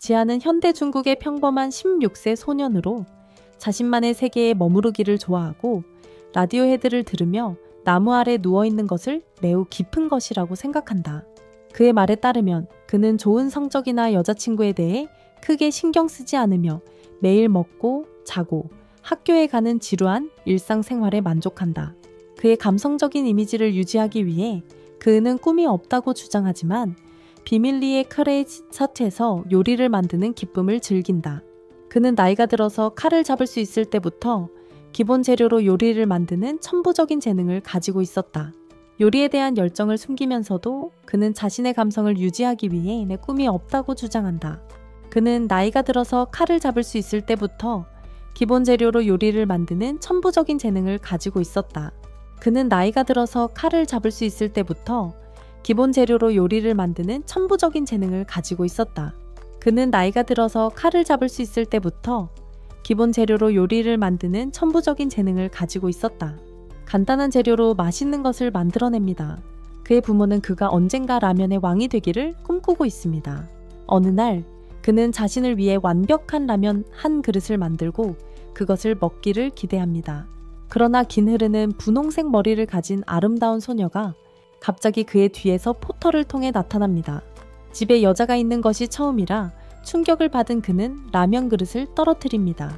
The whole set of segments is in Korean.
지아는 현대 중국의 평범한 16세 소년으로 자신만의 세계에 머무르기를 좋아하고 라디오헤드를 들으며 나무 아래 누워있는 것을 매우 깊은 것이라고 생각한다. 그의 말에 따르면 그는 좋은 성적이나 여자친구에 대해 크게 신경 쓰지 않으며 매일 먹고 자고 학교에 가는 지루한 일상생활에 만족한다. 그의 감성적인 이미지를 유지하기 위해 그는 꿈이 없다고 주장하지만 비밀리에 크레이처트에서 요리를 만드는 기쁨을 즐긴다. 그는 나이가 들어서 칼을 잡을 수 있을 때부터 기본 재료로 요리를 만드는 천부적인 재능을 가지고 있었다. 요리에 대한 열정을 숨기면서도 그는 자신의 감성을 유지하기 위해 내 꿈이 없다고 주장한다. 그는 나이가 들어서 칼을 잡을 수 있을 때부터 기본 재료로 요리를 만드는 천부적인 재능을 가지고 있었다. 그는 나이가 들어서 칼을 잡을 수 있을 때부터 기본 재료로 요리를 만드는 천부적인 재능을 가지고 있었다. 그는 나이가 들어서 칼을 잡을 수 있을 때부터 기본 재료로 요리를 만드는 천부적인 재능을 가지고 있었다. 간단한 재료로 맛있는 것을 만들어냅니다. 그의 부모는 그가 언젠가 라면의 왕이 되기를 꿈꾸고 있습니다. 어느 날 그는 자신을 위해 완벽한 라면 한 그릇을 만들고 그것을 먹기를 기대합니다. 그러나 긴 흐르는 분홍색 머리를 가진 아름다운 소녀가 갑자기 그의 뒤에서 포털을 통해 나타납니다. 집에 여자가 있는 것이 처음이라 충격을 받은 그는 라면 그릇을 떨어뜨립니다.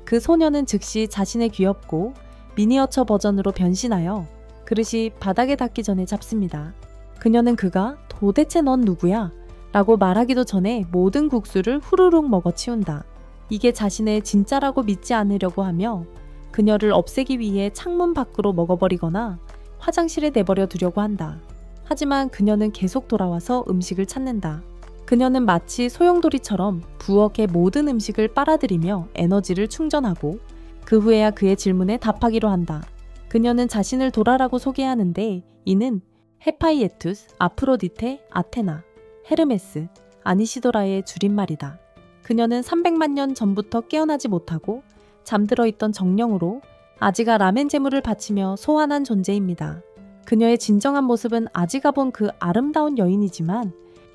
그 소녀는 즉시 자신의 귀엽고 미니어처 버전으로 변신하여 그릇이 바닥에 닿기 전에 잡습니다. 그녀는 그가 도대체 넌 누구야? 라고 말하기도 전에 모든 국수를 후루룩 먹어치운다. 이게 자신의 진짜라고 믿지 않으려고 하며 그녀를 없애기 위해 창문 밖으로 먹어버리거나 화장실에 내버려 두려고 한다. 하지만 그녀는 계속 돌아와서 음식을 찾는다. 그녀는 마치 소용돌이처럼 부엌의 모든 음식을 빨아들이며 에너지를 충전하고 그 후에야 그의 질문에 답하기로 한다. 그녀는 자신을 도라라고 소개하는데 이는 헤파이에투스, 아프로디테, 아테나, 헤르메스, 아니시도라의 줄임말이다. 그녀는 300만 년 전부터 깨어나지 못하고 잠들어 있던 정령으로 아지가 라멘 제물을 바치며 소환한 존재입니다. 그녀의 진정한 모습은 아지가 본 그 아름다운 여인이지만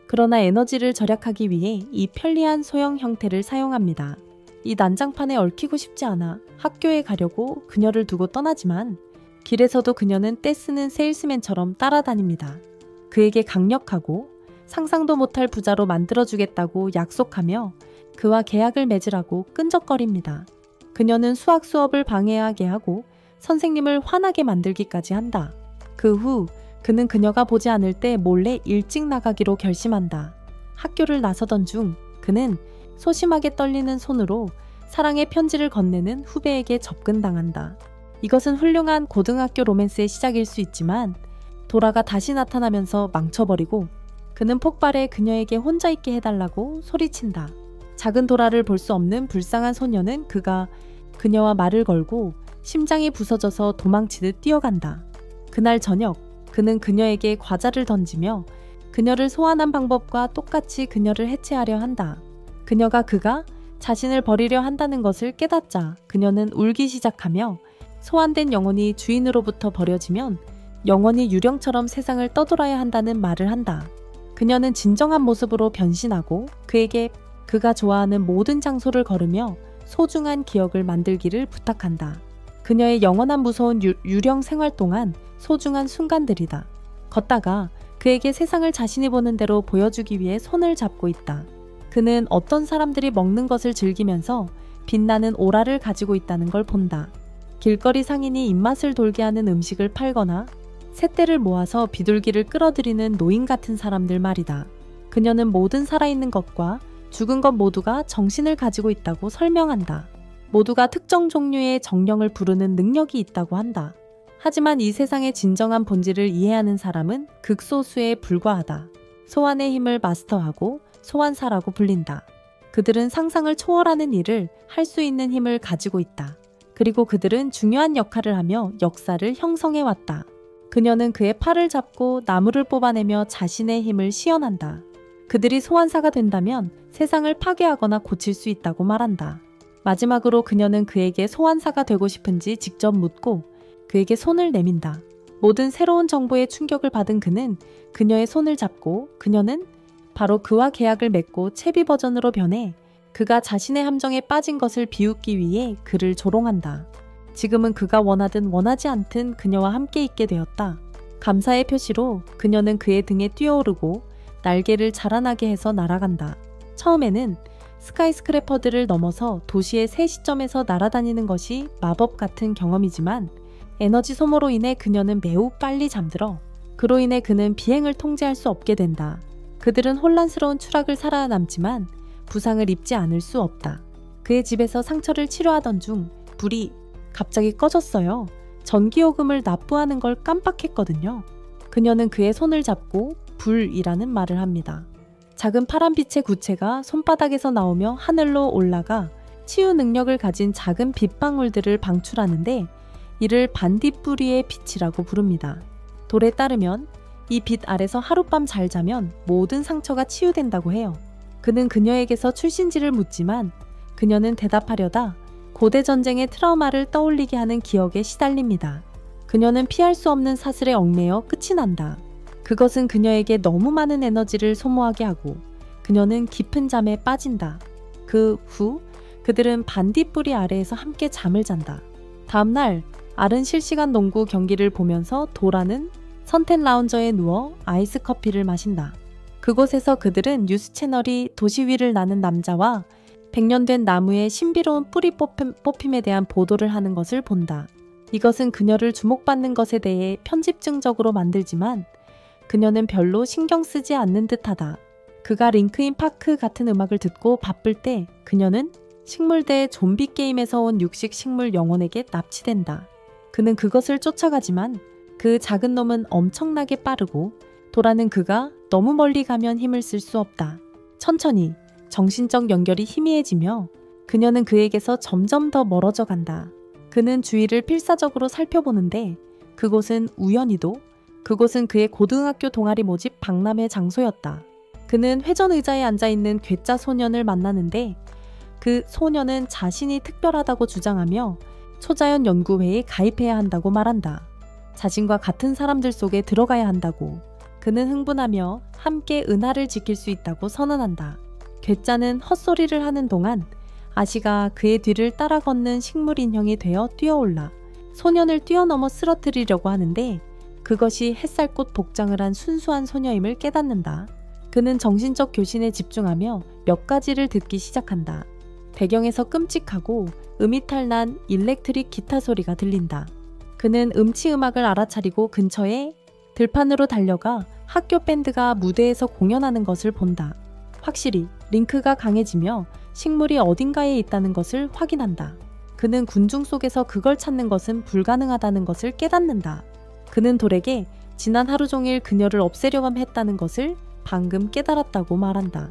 그러나 에너지를 절약하기 위해 이 편리한 소형 형태를 사용합니다. 이 난장판에 얽히고 싶지 않아 학교에 가려고 그녀를 두고 떠나지만 길에서도 그녀는 떼쓰는 세일스맨처럼 따라다닙니다. 그에게 강력하고 상상도 못할 부자로 만들어주겠다고 약속하며 그와 계약을 맺으라고 끈적거립니다. 그녀는 수학 수업을 방해하게 하고 선생님을 화나게 만들기까지 한다. 그 후 그는 그녀가 보지 않을 때 몰래 일찍 나가기로 결심한다. 학교를 나서던 중 그는 소심하게 떨리는 손으로 사랑의 편지를 건네는 후배에게 접근당한다. 이것은 훌륭한 고등학교 로맨스의 시작일 수 있지만 도라가 다시 나타나면서 망쳐버리고 그는 폭발해 그녀에게 혼자 있게 해달라고 소리친다. 작은 도라를 볼 수 없는 불쌍한 소녀는 그녀와 말을 걸고 심장이 부서져서 도망치듯 뛰어간다. 그날 저녁 그는 그녀에게 과자를 던지며 그녀를 소환한 방법과 똑같이 그녀를 해체하려 한다. 그가 자신을 버리려 한다는 것을 깨닫자 그녀는 울기 시작하며 소환된 영혼이 주인으로부터 버려지면 영원히 유령처럼 세상을 떠돌아야 한다는 말을 한다. 그녀는 진정한 모습으로 변신하고 그에게 그가 좋아하는 모든 장소를 걸으며 소중한 기억을 만들기를 부탁한다. 그녀의 영원한 무서운 유령 생활 동안 소중한 순간들이다. 걷다가 그에게 세상을 자신이 보는 대로 보여주기 위해 손을 잡고 있다. 그는 어떤 사람들이 먹는 것을 즐기면서 빛나는 오라를 가지고 있다는 걸 본다. 길거리 상인이 입맛을 돌게 하는 음식을 팔거나 쇳대를 모아서 비둘기를 끌어들이는 노인 같은 사람들 말이다. 그녀는 모든 살아있는 것과 죽은 것 모두가 정신을 가지고 있다고 설명한다. 모두가 특정 종류의 정령을 부르는 능력이 있다고 한다. 하지만 이 세상의 진정한 본질을 이해하는 사람은 극소수에 불과하다. 소환의 힘을 마스터하고 소환사라고 불린다. 그들은 상상을 초월하는 일을 할 수 있는 힘을 가지고 있다. 그리고 그들은 중요한 역할을 하며 역사를 형성해왔다. 그녀는 그의 팔을 잡고 나무를 뽑아내며 자신의 힘을 시연한다. 그들이 소환사가 된다면 세상을 파괴하거나 고칠 수 있다고 말한다. 마지막으로 그녀는 그에게 소환사가 되고 싶은지 직접 묻고 그에게 손을 내민다. 모든 새로운 정보에 충격을 받은 그는 그녀의 손을 잡고 그녀는 바로 그와 계약을 맺고 채비 버전으로 변해 그가 자신의 함정에 빠진 것을 비웃기 위해 그를 조롱한다. 지금은 그가 원하든 원하지 않든 그녀와 함께 있게 되었다. 감사의 표시로 그녀는 그의 등에 뛰어오르고 날개를 자라나게 해서 날아간다. 처음에는 스카이스크래퍼들을 넘어서 도시의 새 시점에서 날아다니는 것이 마법 같은 경험이지만 에너지 소모로 인해 그녀는 매우 빨리 잠들어 그로 인해 그는 비행을 통제할 수 없게 된다. 그들은 혼란스러운 추락을 살아남지만 부상을 입지 않을 수 없다. 그의 집에서 상처를 치료하던 중 불이 갑자기 꺼졌어요. 전기요금을 납부하는 걸 깜빡했거든요. 그녀는 그의 손을 잡고 불이라는 말을 합니다. 작은 파란빛의 구체가 손바닥에서 나오며 하늘로 올라가 치유 능력을 가진 작은 빛방울들을 방출하는데 이를 반딧불이의 빛이라고 부릅니다. 돌에 따르면 이 빛 아래서 하룻밤 잘 자면 모든 상처가 치유된다고 해요. 그는 그녀에게서 출신지를 묻지만 그녀는 대답하려다 고대 전쟁의 트라우마를 떠올리게 하는 기억에 시달립니다. 그녀는 피할 수 없는 사슬에 얽매여 끝이 난다. 그것은 그녀에게 너무 많은 에너지를 소모하게 하고 그녀는 깊은 잠에 빠진다. 그 후 그들은 반딧불이 아래에서 함께 잠을 잔다. 다음날 알은 실시간 농구 경기를 보면서 도라는 선텐 라운저에 누워 아이스 커피를 마신다. 그곳에서 그들은 뉴스 채널이 도시 위를 나는 남자와 100년 된 나무의 신비로운 뿌리 뽑힘에 대한 보도를 하는 것을 본다. 이것은 그녀를 주목받는 것에 대해 편집증적으로 만들지만 그녀는 별로 신경 쓰지 않는 듯하다. 그가 링크인 파크 같은 음악을 듣고 바쁠 때 그녀는 식물대의 좀비 게임에서 온 육식 식물 영혼에게 납치된다. 그는 그것을 쫓아가지만 그 작은 놈은 엄청나게 빠르고 도라는 그가 너무 멀리 가면 힘을 쓸 수 없다. 천천히 정신적 연결이 희미해지며 그녀는 그에게서 점점 더 멀어져 간다. 그는 주위를 필사적으로 살펴보는데 그곳은 우연히도 그곳은 그의 고등학교 동아리 모집 박람회 장소였다. 그는 회전 의자에 앉아있는 괴짜 소년을 만나는데 그 소년은 자신이 특별하다고 주장하며 초자연 연구회에 가입해야 한다고 말한다. 자신과 같은 사람들 속에 들어가야 한다고. 그는 흥분하며 함께 은하를 지킬 수 있다고 선언한다. 괴짜는 헛소리를 하는 동안 아시가 그의 뒤를 따라 걷는 식물 인형이 되어 뛰어올라 소년을 뛰어넘어 쓰러뜨리려고 하는데 그것이 햇살꽃 복장을 한 순수한 소녀임을 깨닫는다. 그는 정신적 교신에 집중하며 몇 가지를 듣기 시작한다. 배경에서 끔찍하고 음이탈난 일렉트릭 기타 소리가 들린다. 그는 음치 음악을 알아차리고 근처에 들판으로 달려가 학교 밴드가 무대에서 공연하는 것을 본다. 확실히 링크가 강해지며 식물이 어딘가에 있다는 것을 확인한다. 그는 군중 속에서 그걸 찾는 것은 불가능하다는 것을 깨닫는다. 그는 돌에게 지난 하루 종일 그녀를 없애려고 했다는 것을 방금 깨달았다고 말한다.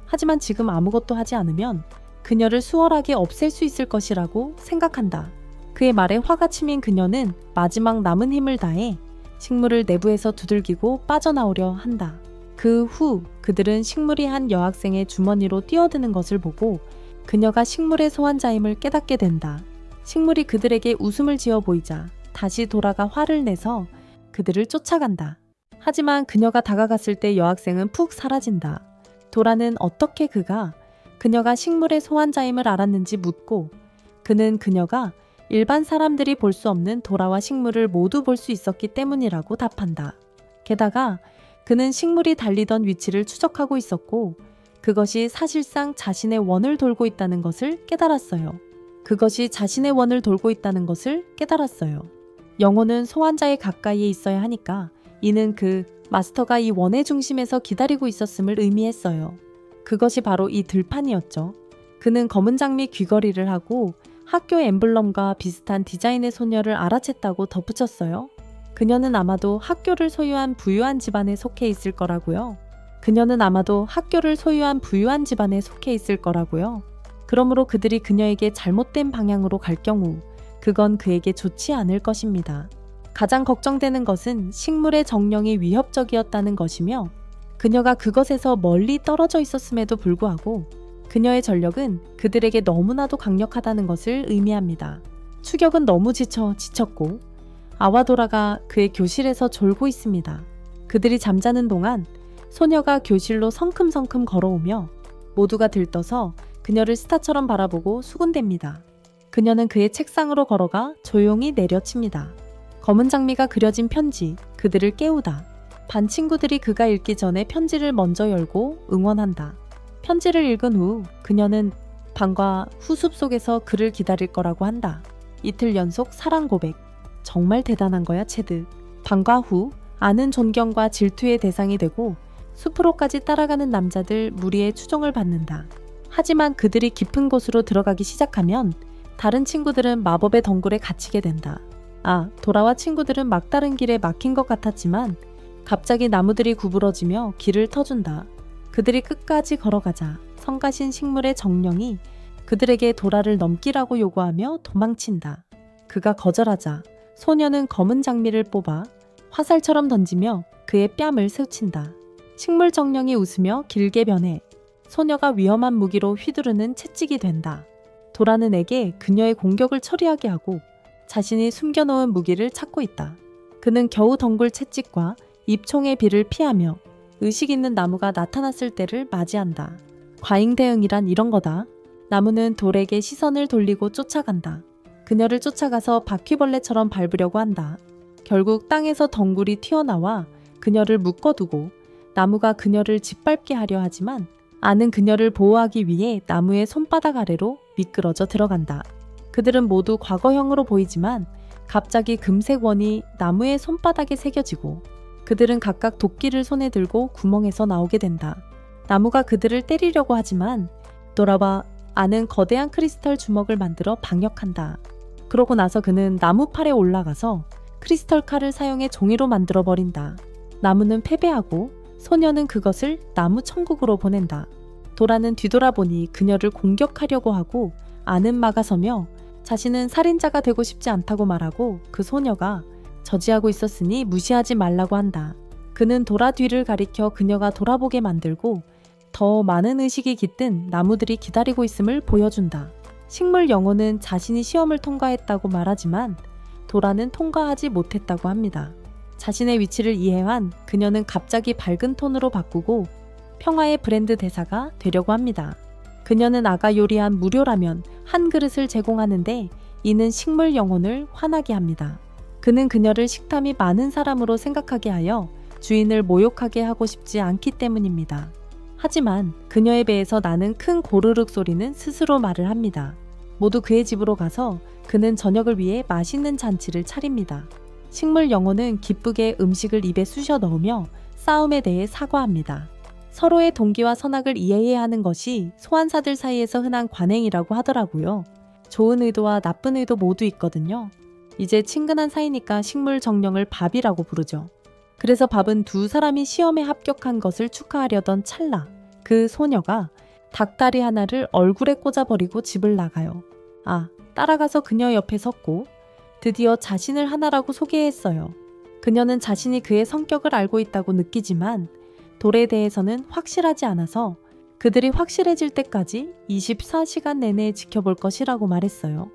하지만 지금 아무것도 하지 않으면 그녀를 수월하게 없앨 수 있을 것이라고 생각한다. 그의 말에 화가 치민 그녀는 마지막 남은 힘을 다해 식물을 내부에서 두들기고 빠져나오려 한다. 그 후 그들은 식물이 한 여학생의 주머니로 뛰어드는 것을 보고 그녀가 식물의 소환자임을 깨닫게 된다. 식물이 그들에게 웃음을 지어 보이자 다시 돌아가 화를 내서 그들을 쫓아간다. 하지만 그녀가 다가갔을 때 여학생은 푹 사라진다. 도라는 어떻게 그녀가 식물의 소환자임을 알았는지 묻고 그는 그녀가 일반 사람들이 볼 수 없는 도라와 식물을 모두 볼 수 있었기 때문이라고 답한다. 게다가 그는 식물이 달리던 위치를 추적하고 있었고 그것이 사실상 자신의 원을 돌고 있다는 것을 깨달았어요. 영혼은 소환자의 가까이에 있어야 하니까 이는 그 마스터가 이 원의 중심에서 기다리고 있었음을 의미했어요. 그것이 바로 이 들판이었죠. 그는 검은 장미 귀걸이를 하고 학교 엠블럼과 비슷한 디자인의 소녀를 알아챘다고 덧붙였어요. 그녀는 아마도 학교를 소유한 부유한 집안에 속해 있을 거라고요. 그러므로 그들이 그녀에게 잘못된 방향으로 갈 경우 그건 그에게 좋지 않을 것입니다. 가장 걱정되는 것은 식물의 정령이 위협적이었다는 것이며 그녀가 그것에서 멀리 떨어져 있었음에도 불구하고 그녀의 전력은 그들에게 너무나도 강력하다는 것을 의미합니다. 추격은 너무 지쳤고 아와도라가 그의 교실에서 졸고 있습니다. 그들이 잠자는 동안 소녀가 교실로 성큼성큼 걸어오며 모두가 들떠서 그녀를 스타처럼 바라보고 수군댑니다. 그녀는 그의 책상으로 걸어가 조용히 내려칩니다. 검은 장미가 그려진 편지, 그들을 깨우다. 반 친구들이 그가 읽기 전에 편지를 먼저 열고 응원한다. 편지를 읽은 후 그녀는 방과 후숲 속에서 그를 기다릴 거라고 한다. 이틀 연속 사랑 고백. 정말 대단한 거야, 체드. 방과 후 아는 존경과 질투의 대상이 되고 숲으로까지 따라가는 남자들 무리의 추종을 받는다. 하지만 그들이 깊은 곳으로 들어가기 시작하면 다른 친구들은 마법의 덩굴에 갇히게 된다. 도라와 친구들은 막다른 길에 막힌 것 같았지만 갑자기 나무들이 구부러지며 길을 터준다. 그들이 끝까지 걸어가자 성가신 식물의 정령이 그들에게 도라를 넘기라고 요구하며 도망친다. 그가 거절하자 소녀는 검은 장미를 뽑아 화살처럼 던지며 그의 뺨을 스친다. 식물 정령이 웃으며 길게 변해 소녀가 위험한 무기로 휘두르는 채찍이 된다. 도라는 에게 그녀의 공격을 처리하게 하고 자신이 숨겨놓은 무기를 찾고 있다. 그는 겨우 덩굴 채찍과 잎총의 비를 피하며 의식 있는 나무가 나타났을 때를 맞이한다. 과잉 대응이란 이런 거다. 나무는 돌에게 시선을 돌리고 쫓아간다. 그녀를 쫓아가서 바퀴벌레처럼 밟으려고 한다. 결국 땅에서 덩굴이 튀어나와 그녀를 묶어두고 나무가 그녀를 짓밟게 하려 하지만 아는 그녀를 보호하기 위해 나무의 손바닥 아래로 미끄러져 들어간다. 그들은 모두 과거형으로 보이지만 갑자기 금색 원이 나무의 손바닥에 새겨지고 그들은 각각 도끼를 손에 들고 구멍에서 나오게 된다. 나무가 그들을 때리려고 하지만 도라와 아는 거대한 크리스털 주먹을 만들어 방역한다. 그러고 나서 그는 나무팔에 올라가서 크리스털 칼을 사용해 종이로 만들어버린다. 나무는 패배하고 소녀는 그것을 나무 천국으로 보낸다. 도라는 뒤돌아보니 그녀를 공격하려고 하고 아는 막아서며 자신은 살인자가 되고 싶지 않다고 말하고 그 소녀가 저지하고 있었으니 무시하지 말라고 한다. 그는 도라 뒤를 가리켜 그녀가 돌아보게 만들고 더 많은 의식이 깃든 나무들이 기다리고 있음을 보여준다. 식물 영혼은 자신이 시험을 통과했다고 말하지만 도라는 통과하지 못했다고 합니다. 자신의 위치를 이해한 그녀는 갑자기 밝은 톤으로 바꾸고 평화의 브랜드 대사가 되려고 합니다. 그녀는 아가 요리한 무료라면 한 그릇을 제공하는데 이는 식물 영혼을 화나게 합니다. 그는 그녀를 식탐이 많은 사람으로 생각하게 하여 주인을 모욕하게 하고 싶지 않기 때문입니다. 하지만 그녀의 배에서 나는 큰 고르륵 소리는 스스로 말을 합니다. 모두 그의 집으로 가서 그는 저녁을 위해 맛있는 잔치를 차립니다. 식물 영혼은 기쁘게 음식을 입에 쑤셔 넣으며 싸움에 대해 사과합니다. 서로의 동기와 선악을 이해해야 하는 것이 소환사들 사이에서 흔한 관행이라고 하더라고요. 좋은 의도와 나쁜 의도 모두 있거든요. 이제 친근한 사이니까 식물 정령을 밥이라고 부르죠. 그래서 밥은 두 사람이 시험에 합격한 것을 축하하려던 찰나 그 소녀가 닭다리 하나를 얼굴에 꽂아버리고 집을 나가요. 따라가서 그녀 옆에 섰고 드디어 자신을 하나라고 소개했어요. 그녀는 자신이 그의 성격을 알고 있다고 느끼지만 돌에 대해서는 확실하지 않아서 그들이 확실해질 때까지 24시간 내내 지켜볼 것이라고 말했어요.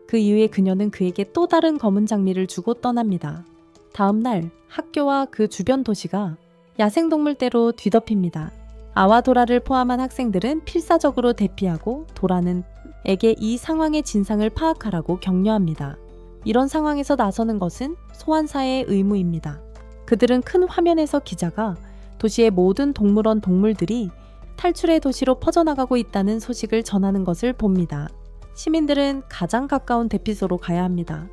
그 이후에 그녀는 그에게 또 다른 검은 장미를 주고 떠납니다. 다음 날 학교와 그 주변 도시가 야생동물대로 뒤덮입니다. 아와 도라를 포함한 학생들은 필사적으로 대피하고 도라는 에게 이 상황의 진상을 파악하라고 격려합니다. 이런 상황에서 나서는 것은 소환사의 의무입니다. 그들은 큰 화면에서 기자가 도시의 모든 동물원 동물들이 탈출의 도시로 퍼져나가고 있다는 소식을 전하는 것을 봅니다. 시민들은 가장 가까운 대피소로 가야 합니다.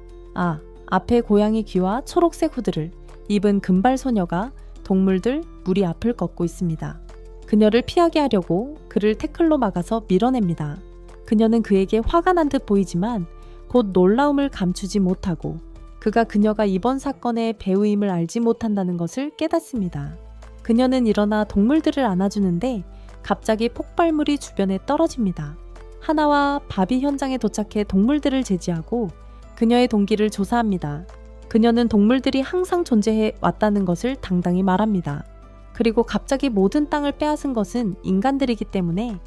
앞에 고양이 귀와 초록색 후드를 입은 금발 소녀가 동물들 무리 앞을 걷고 있습니다. 그녀를 피하게 하려고 그를 태클로 막아서 밀어냅니다. 그녀는 그에게 화가 난 듯 보이지만 곧 놀라움을 감추지 못하고 그가 그녀가 이번 사건의 배우임을 알지 못한다는 것을 깨닫습니다. 그녀는 일어나 동물들을 안아주는데 갑자기 폭발물이 주변에 떨어집니다. 하나와 바비 현장에 도착해 동물들을 제지하고 그녀의 동기를 조사합니다. 그녀는 동물들이 항상 존재해 왔다는 것을 당당히 말합니다. 그리고 갑자기 모든 땅을 빼앗은 것은 인간들이기 때문에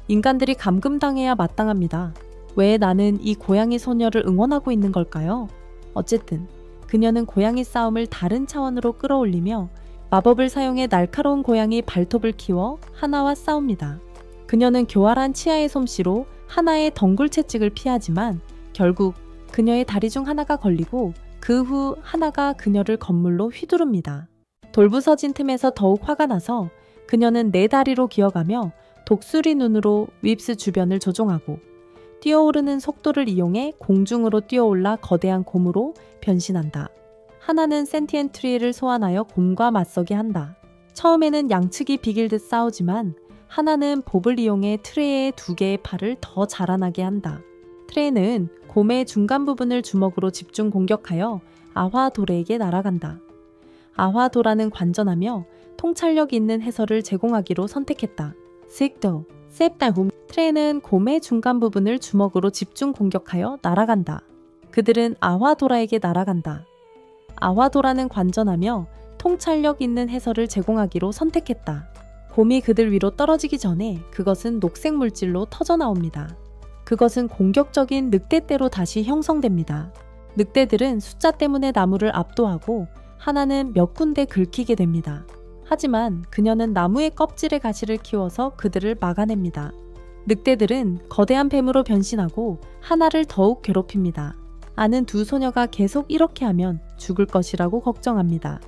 인간들이 감금당해야 마땅합니다. 왜 나는 이 고양이 소녀를 응원하고 있는 걸까요? 어쨌든 그녀는 고양이 싸움을 다른 차원으로 끌어올리며 마법을 사용해 날카로운 고양이 발톱을 키워 하나와 싸웁니다. 그녀는 교활한 치아의 솜씨로 하나의 덩굴 채찍을 피하지만 결국 그녀의 다리 중 하나가 걸리고 그 후 하나가 그녀를 건물로 휘두릅니다. 돌부서진 틈에서 더욱 화가 나서 그녀는 네 다리로 기어가며 독수리 눈으로 윕스 주변을 조종하고 뛰어오르는 속도를 이용해 공중으로 뛰어올라 거대한 곰으로 변신한다. 하나는 센티엔 트리를 소환하여 곰과 맞서게 한다. 처음에는 양측이 비길듯 싸우지만 하나는 봅을 이용해 트레의 두 개의 팔을 더 자라나게 한다. 트레는 곰의 중간 부분을 주먹으로 집중 공격하여 아화도레에게 날아간다. 아화도라는 관전하며 통찰력 있는 해설을 제공하기로 선택했다. 식도, 셉달홈. 트레는 곰의 중간 부분을 주먹으로 집중 공격하여 날아간다. 그들은 아화도라에게 날아간다. 아화도라는 관전하며 통찰력 있는 해설을 제공하기로 선택했다. 곰이 그들 위로 떨어지기 전에 그것은 녹색 물질로 터져나옵니다. 그것은 공격적인 늑대떼로 다시 형성됩니다. 늑대들은 숫자 때문에 나무를 압도하고 하나는 몇 군데 긁히게 됩니다. 하지만 그녀는 나무의 껍질의 가시를 키워서 그들을 막아냅니다. 늑대들은 거대한 뱀으로 변신하고 하나를 더욱 괴롭힙니다. 아는 두 소녀가 계속 이렇게 하면 죽을 것이라고 걱정합니다.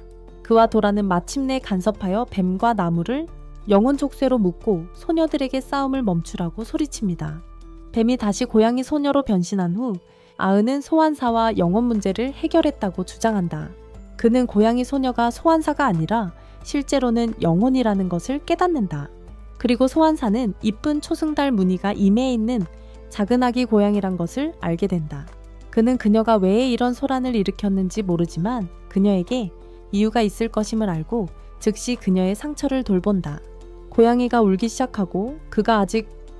그와 도라는 마침내 간섭하여 뱀과 나무를 영혼 족쇄로 묶고 소녀들에게 싸움을 멈추라고 소리칩니다. 뱀이 다시 고양이 소녀로 변신한 후 아은은 소환사와 영혼 문제를 해결했다고 주장한다. 그는 고양이 소녀가 소환사가 아니라 실제로는 영혼이라는 것을 깨닫는다. 그리고 소환사는 이쁜 초승달 무늬가 임해에 있는 작은 아기 고양이란 것을 알게 된다. 그는 그녀가 왜 이런 소란을 일으켰는지 모르지만 그녀에게 이유가 있을 것임을 알고 즉시 그녀의 상처를 돌본다. 고양이가 울기 시작하고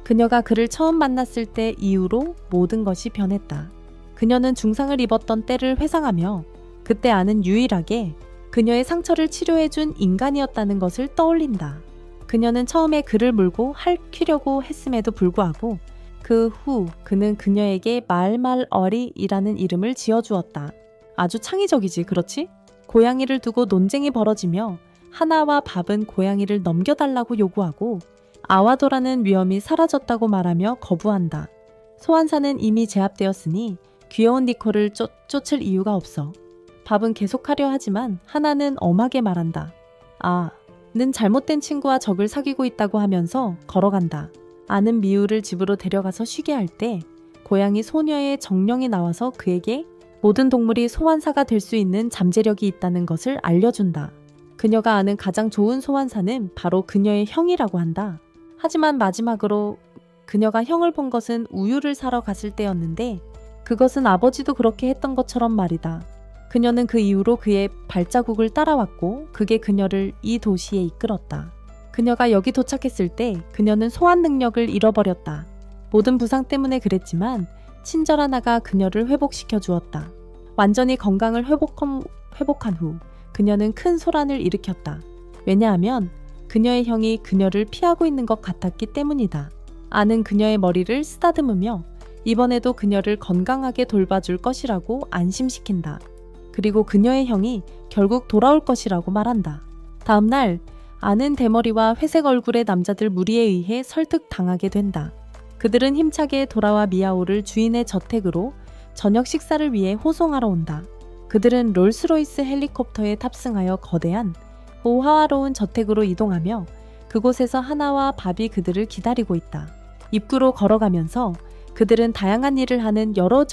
그녀가 그를 처음 만났을 때 이후로 모든 것이 변했다. 그녀는 중상을 입었던 때를 회상하며 그때 아는 유일하게 그녀의 상처를 치료해준 인간이었다는 것을 떠올린다. 그녀는 처음에 그를 물고 핥히려고 했음에도 불구하고 그 후 그는 그녀에게 말말어리이라는 이름을 지어주었다. 아주 창의적이지, 그렇지? 고양이를 두고 논쟁이 벌어지며 하나와 밥은 고양이를 넘겨달라고 요구하고 아와도라는 위험이 사라졌다고 말하며 거부한다. 소환사는 이미 제압되었으니 귀여운 니코를 쫓을 이유가 없어. 밥은 계속하려 하지만 하나는 엄하게 말한다. 는 잘못된 친구와 적을 사귀고 있다고 하면서 걸어간다. 아는 미우를 집으로 데려가서 쉬게 할 때 고양이 소녀의 정령이 나와서 그에게 모든 동물이 소환사가 될 수 있는 잠재력이 있다는 것을 알려준다. 그녀가 아는 가장 좋은 소환사는 바로 그녀의 형이라고 한다. 하지만 마지막으로 그녀가 형을 본 것은 우유를 사러 갔을 때였는데 그것은 아버지도 그렇게 했던 것처럼 말이다. 그녀는 그 이후로 그의 발자국을 따라왔고 그게 그녀를 이 도시에 이끌었다. 그녀가 여기 도착했을 때 그녀는 소환 능력을 잃어버렸다. 모든 부상 때문에 그랬지만 친절 하나가 그녀를 회복시켜 주었다. 완전히 건강을 회복한 후 그녀는 큰 소란을 일으켰다. 왜냐하면 그녀의 형이 그녀를 피하고 있는 것 같았기 때문이다. 아는 그녀의 머리를 쓰다듬으며 이번에도 그녀를 건강하게 돌봐줄 것이라고 안심시킨다. 그리고 그녀의 형이 결국 돌아올 것이라고 말한다. 다음날 아는 대머리와 회색 얼굴의 남자들 무리에 의해 설득당하게 된다. 그들은 힘차게 돌아와 미야오를 주인의 저택으로 저녁 식사를 위해 호송하러 온다. 그들은 롤스로이스 헬리콥터에 탑승하여 거대한 호화로운 저택으로 이동하며 그곳에서 하나와 밥이 그들을 기다리고 있다. 입구로 걸어가면서 그들은 다양한 일을 하는 여러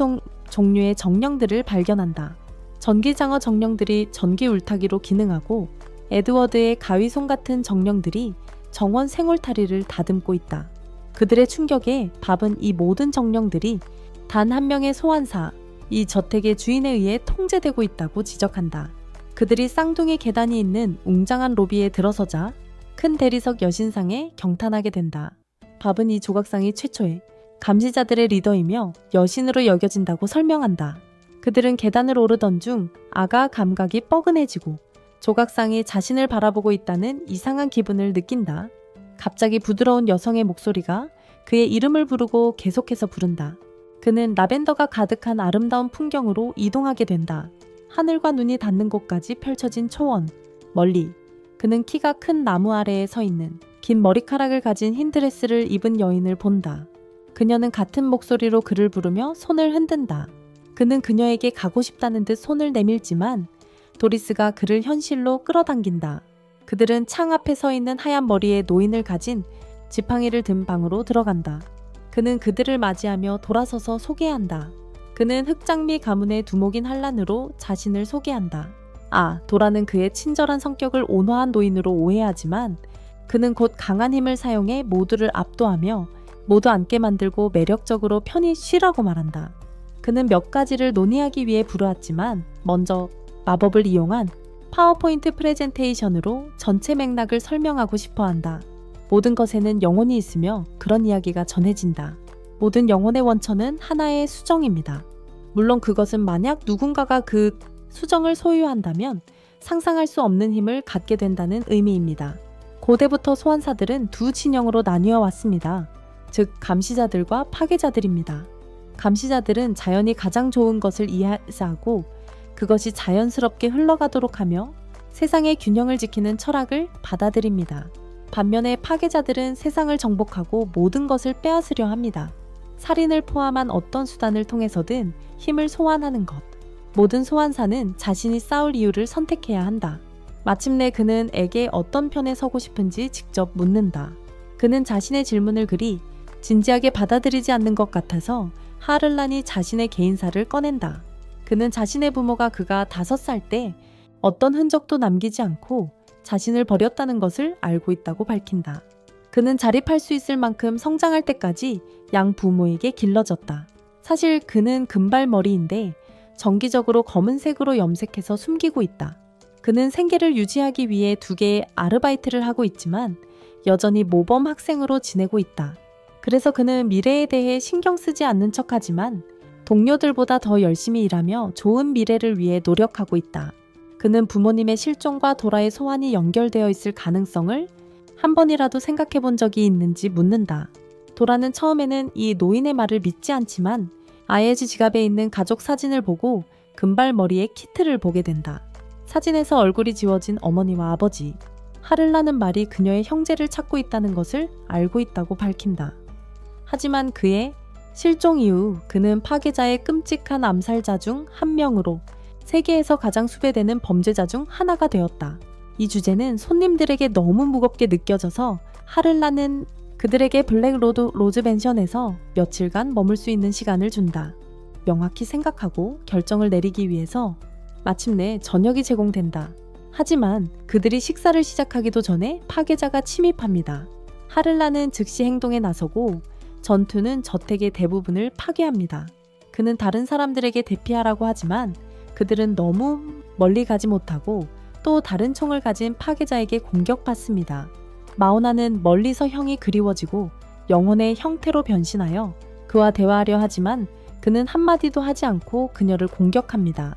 종류의 정령들을 발견한다. 전기장어 정령들이 전기 울타기로 기능하고 에드워드의 가위손 같은 정령들이 정원 생울타리를 다듬고 있다. 그들의 충격에 밥은 이 모든 정령들이 단 한 명의 소환사, 이 저택의 주인에 의해 통제되고 있다고 지적한다. 그들이 쌍둥이 계단이 있는 웅장한 로비에 들어서자 큰 대리석 여신상에 경탄하게 된다. 밥은 이 조각상이 최초의 감시자들의 리더이며 여신으로 여겨진다고 설명한다. 그들은 계단을 오르던 중 아가 감각이 뻐근해지고 조각상이 자신을 바라보고 있다는 이상한 기분을 느낀다. 갑자기 부드러운 여성의 목소리가 그의 이름을 부르고 계속해서 부른다. 그는 라벤더가 가득한 아름다운 풍경으로 이동하게 된다. 하늘과 눈이 닿는 곳까지 펼쳐진 초원, 멀리 그는 키가 큰 나무 아래에 서 있는 긴 머리카락을 가진 흰 드레스를 입은 여인을 본다. 그녀는 같은 목소리로 그를 부르며 손을 흔든다. 그는 그녀에게 가고 싶다는 듯 손을 내밀지만 도리스가 그를 현실로 끌어당긴다. 그들은 창 앞에 서 있는 하얀 머리의 노인을 가진 지팡이를 든 방으로 들어간다. 그는 그들을 맞이하며 돌아서서 소개한다. 그는 흑장미 가문의 두목인 한란으로 자신을 소개한다. 도라는 그의 친절한 성격을 온화한 노인으로 오해하지만 그는 곧 강한 힘을 사용해 모두를 압도하며 모두 앉게 만들고 매력적으로 편히 쉬라고 말한다. 그는 몇 가지를 논의하기 위해 부르었지만 먼저 마법을 이용한 파워포인트 프레젠테이션으로 전체 맥락을 설명하고 싶어 한다. 모든 것에는 영혼이 있으며 그런 이야기가 전해진다. 모든 영혼의 원천은 하나의 수정입니다. 물론 그것은 만약 누군가가 그 수정을 소유한다면 상상할 수 없는 힘을 갖게 된다는 의미입니다. 고대부터 소환사들은 두 진영으로 나뉘어 왔습니다. 즉 감시자들과 파괴자들입니다. 감시자들은 자연이 가장 좋은 것을 이해하고 그것이 자연스럽게 흘러가도록 하며 세상의 균형을 지키는 철학을 받아들입니다. 반면에 파괴자들은 세상을 정복하고 모든 것을 빼앗으려 합니다. 살인을 포함한 어떤 수단을 통해서든 힘을 소환하는 것. 모든 소환사는 자신이 싸울 이유를 선택해야 한다. 마침내 그는 에게 어떤 편에 서고 싶은지 직접 묻는다. 그는 자신의 질문을 그리 진지하게 받아들이지 않는 것 같아서 하를란이 자신의 개인사를 꺼낸다. 그는 자신의 부모가 그가 5살 때 어떤 흔적도 남기지 않고 자신을 버렸다는 것을 알고 있다고 밝힌다. 그는 자립할 수 있을 만큼 성장할 때까지 양 부모에게 길러졌다. 사실 그는 금발머리인데 정기적으로 검은색으로 염색해서 숨기고 있다. 그는 생계를 유지하기 위해 2개의 아르바이트를 하고 있지만 여전히 모범 학생으로 지내고 있다. 그래서 그는 미래에 대해 신경 쓰지 않는 척하지만 동료들보다 더 열심히 일하며 좋은 미래를 위해 노력하고 있다. 그는 부모님의 실종과 도라의 소환이 연결되어 있을 가능성을 한 번이라도 생각해 본 적이 있는지 묻는다. 도라는 처음에는 이 노인의 말을 믿지 않지만 아예지 지갑에 있는 가족 사진을 보고 금발머리의 키트를 보게 된다. 사진에서 얼굴이 지워진 어머니와 아버지, 하를라는 말이 그녀의 형제를 찾고 있다는 것을 알고 있다고 밝힌다. 하지만 그의 실종 이후 그는 파괴자의 끔찍한 암살자 중 한 명으로 세계에서 가장 수배되는 범죄자 중 하나가 되었다. 이 주제는 손님들에게 너무 무겁게 느껴져서 하를라는 그들에게 블랙 로즈 펜션에서 며칠간 머물 수 있는 시간을 준다. 명확히 생각하고 결정을 내리기 위해서 마침내 저녁이 제공된다. 하지만 그들이 식사를 시작하기도 전에 파괴자가 침입합니다. 하를라는 즉시 행동에 나서고 전투는 저택의 대부분을 파괴합니다. 그는 다른 사람들에게 대피하라고 하지만 그들은 너무 멀리 가지 못하고 또 다른 총을 가진 파괴자에게 공격받습니다. 마오나는 멀리서 형이 그리워지고 영혼의 형태로 변신하여 그와 대화하려 하지만 그는 한마디도 하지 않고 그녀를 공격합니다.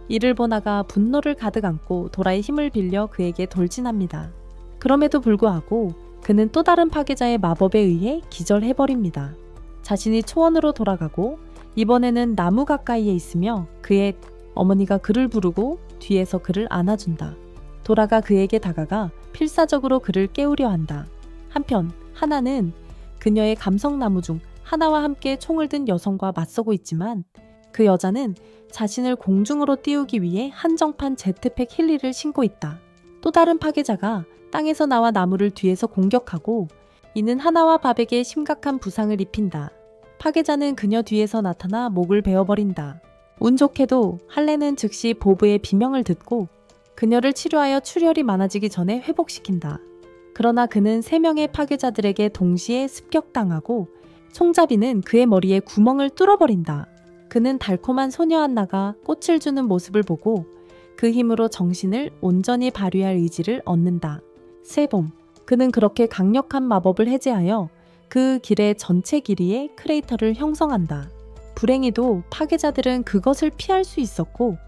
이를 보나가 분노를 가득 안고 도라의 힘을 빌려 그에게 돌진합니다. 그럼에도 불구하고 그는 또 다른 파괴자의 마법에 의해 기절해버립니다. 자신이 초원으로 돌아가고 이번에는 나무 가까이에 있으며 그의 어머니가 그를 부르고 뒤에서 그를 안아준다. 도라가 그에게 다가가 필사적으로 그를 깨우려 한다. 한편 하나는 그녀의 감성나무 중 하나와 함께 총을 든 여성과 맞서고 있지만 그 여자는 자신을 공중으로 띄우기 위해 한정판 제트팩 힐리를 신고 있다. 또 다른 파괴자가 땅에서 나와 나무를 뒤에서 공격하고 이는 하나와 밥에게 심각한 부상을 입힌다. 파괴자는 그녀 뒤에서 나타나 목을 베어버린다. 운 좋게도 할레는 즉시 보브의 비명을 듣고 그녀를 치료하여 출혈이 많아지기 전에 회복시킨다. 그러나 그는 3명의 파괴자들에게 동시에 습격당하고 총잡이는 그의 머리에 구멍을 뚫어버린다. 그는 달콤한 소녀 한나가 꽃을 주는 모습을 보고 그 힘으로 정신을 온전히 발휘할 의지를 얻는다. 세봄, 그는 그렇게 강력한 마법을 해제하여 그 길의 전체 길이에 크레이터를 형성한다. 불행히도 파괴자들은 그것을 피할 수 있었고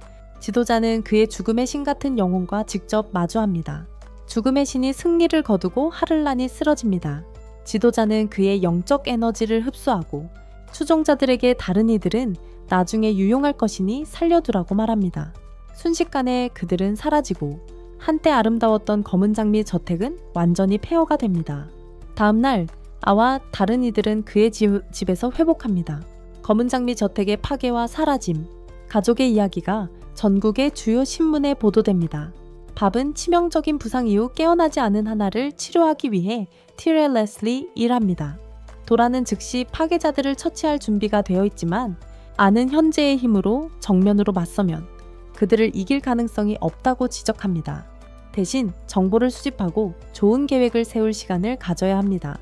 지도자는 그의 죽음의 신 같은 영혼과 직접 마주합니다. 죽음의 신이 승리를 거두고 하를란이 쓰러집니다. 지도자는 그의 영적 에너지를 흡수하고 추종자들에게 다른 이들은 나중에 유용할 것이니 살려두라고 말합니다. 순식간에 그들은 사라지고 한때 아름다웠던 검은 장미 저택은 완전히 폐허가 됩니다. 다음날 아와 다른 이들은 그의 집에서 회복합니다. 검은 장미 저택의 파괴와 사라짐, 가족의 이야기가 전국의 주요 신문에 보도됩니다. 밥은 치명적인 부상 이후 깨어나지 않은 하나를 치료하기 위해 티렐 레슬리 일합니다. 도라는 즉시 파괴자들을 처치할 준비가 되어 있지만 아는 현재의 힘으로 정면으로 맞서면 그들을 이길 가능성이 없다고 지적합니다. 대신 정보를 수집하고 좋은 계획을 세울 시간을 가져야 합니다.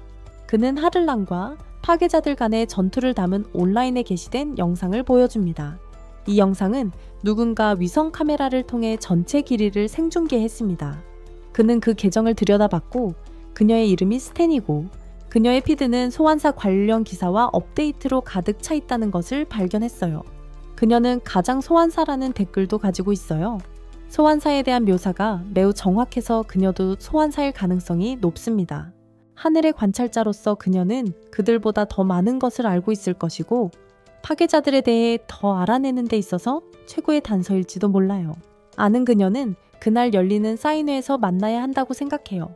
그는 하를랑과 파괴자들 간의 전투를 담은 온라인에 게시된 영상을 보여줍니다. 이 영상은 누군가 위성 카메라를 통해 전체 길이를 생중계했습니다. 그는 그 계정을 들여다봤고 그녀의 이름이 스탠이고 그녀의 피드는 소환사 관련 기사와 업데이트로 가득 차 있다는 것을 발견했어요. 그녀는 가장 소환사라는 댓글도 가지고 있어요. 소환사에 대한 묘사가 매우 정확해서 그녀도 소환사일 가능성이 높습니다. 하늘의 관찰자로서 그녀는 그들보다 더 많은 것을 알고 있을 것이고 파괴자들에 대해 더 알아내는 데 있어서 최고의 단서일지도 몰라요. 아는 그녀는 그날 열리는 사인회에서 만나야 한다고 생각해요.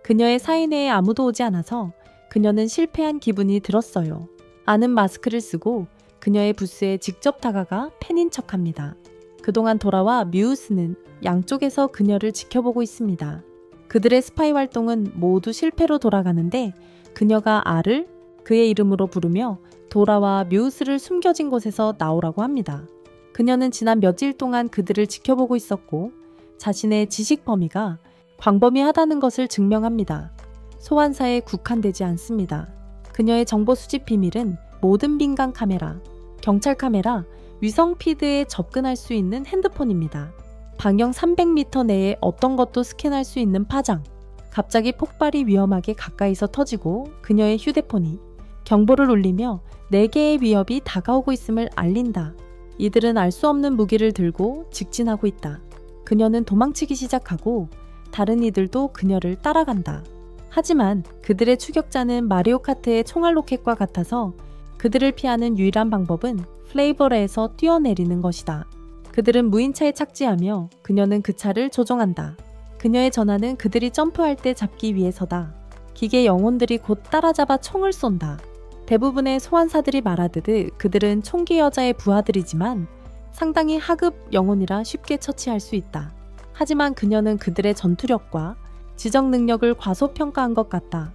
그녀의 사인회에 아무도 오지 않아서 그녀는 실패한 기분이 들었어요. 아는 마스크를 쓰고 그녀의 부스에 직접 다가가 팬인 척합니다. 그동안 도라와 뮤우스는 양쪽에서 그녀를 지켜보고 있습니다. 그들의 스파이 활동은 모두 실패로 돌아가는데 그녀가 알을 그의 이름으로 부르며 도라와 뮤우스를 숨겨진 곳에서 나오라고 합니다. 그녀는 지난 며칠 동안 그들을 지켜보고 있었고 자신의 지식 범위가 광범위하다는 것을 증명합니다. 소환사에 국한되지 않습니다. 그녀의 정보 수집 비밀은 모든 민간 카메라, 경찰 카메라, 위성 피드에 접근할 수 있는 핸드폰입니다. 방영 300m 내에 어떤 것도 스캔할 수 있는 파장, 갑자기 폭발이 위험하게 가까이서 터지고 그녀의 휴대폰이 경보를 울리며 4개의 위협이 다가오고 있음을 알린다. 이들은 알 수 없는 무기를 들고 직진하고 있다. 그녀는 도망치기 시작하고 다른 이들도 그녀를 따라간다. 하지만 그들의 추격자는 마리오 카트의 총알 로켓과 같아서 그들을 피하는 유일한 방법은 플레이버레에서 뛰어내리는 것이다. 그들은 무인차에 착지하며 그녀는 그 차를 조종한다. 그녀의 전화는 그들이 점프할 때 잡기 위해서다. 기계 영혼들이 곧 따라잡아 총을 쏜다. 대부분의 소환사들이 말하듯 그들은 총기 여자의 부하들이지만 상당히 하급 영혼이라 쉽게 처치할 수 있다. 하지만 그녀는 그들의 전투력과 지적 능력을 과소평가한 것 같다.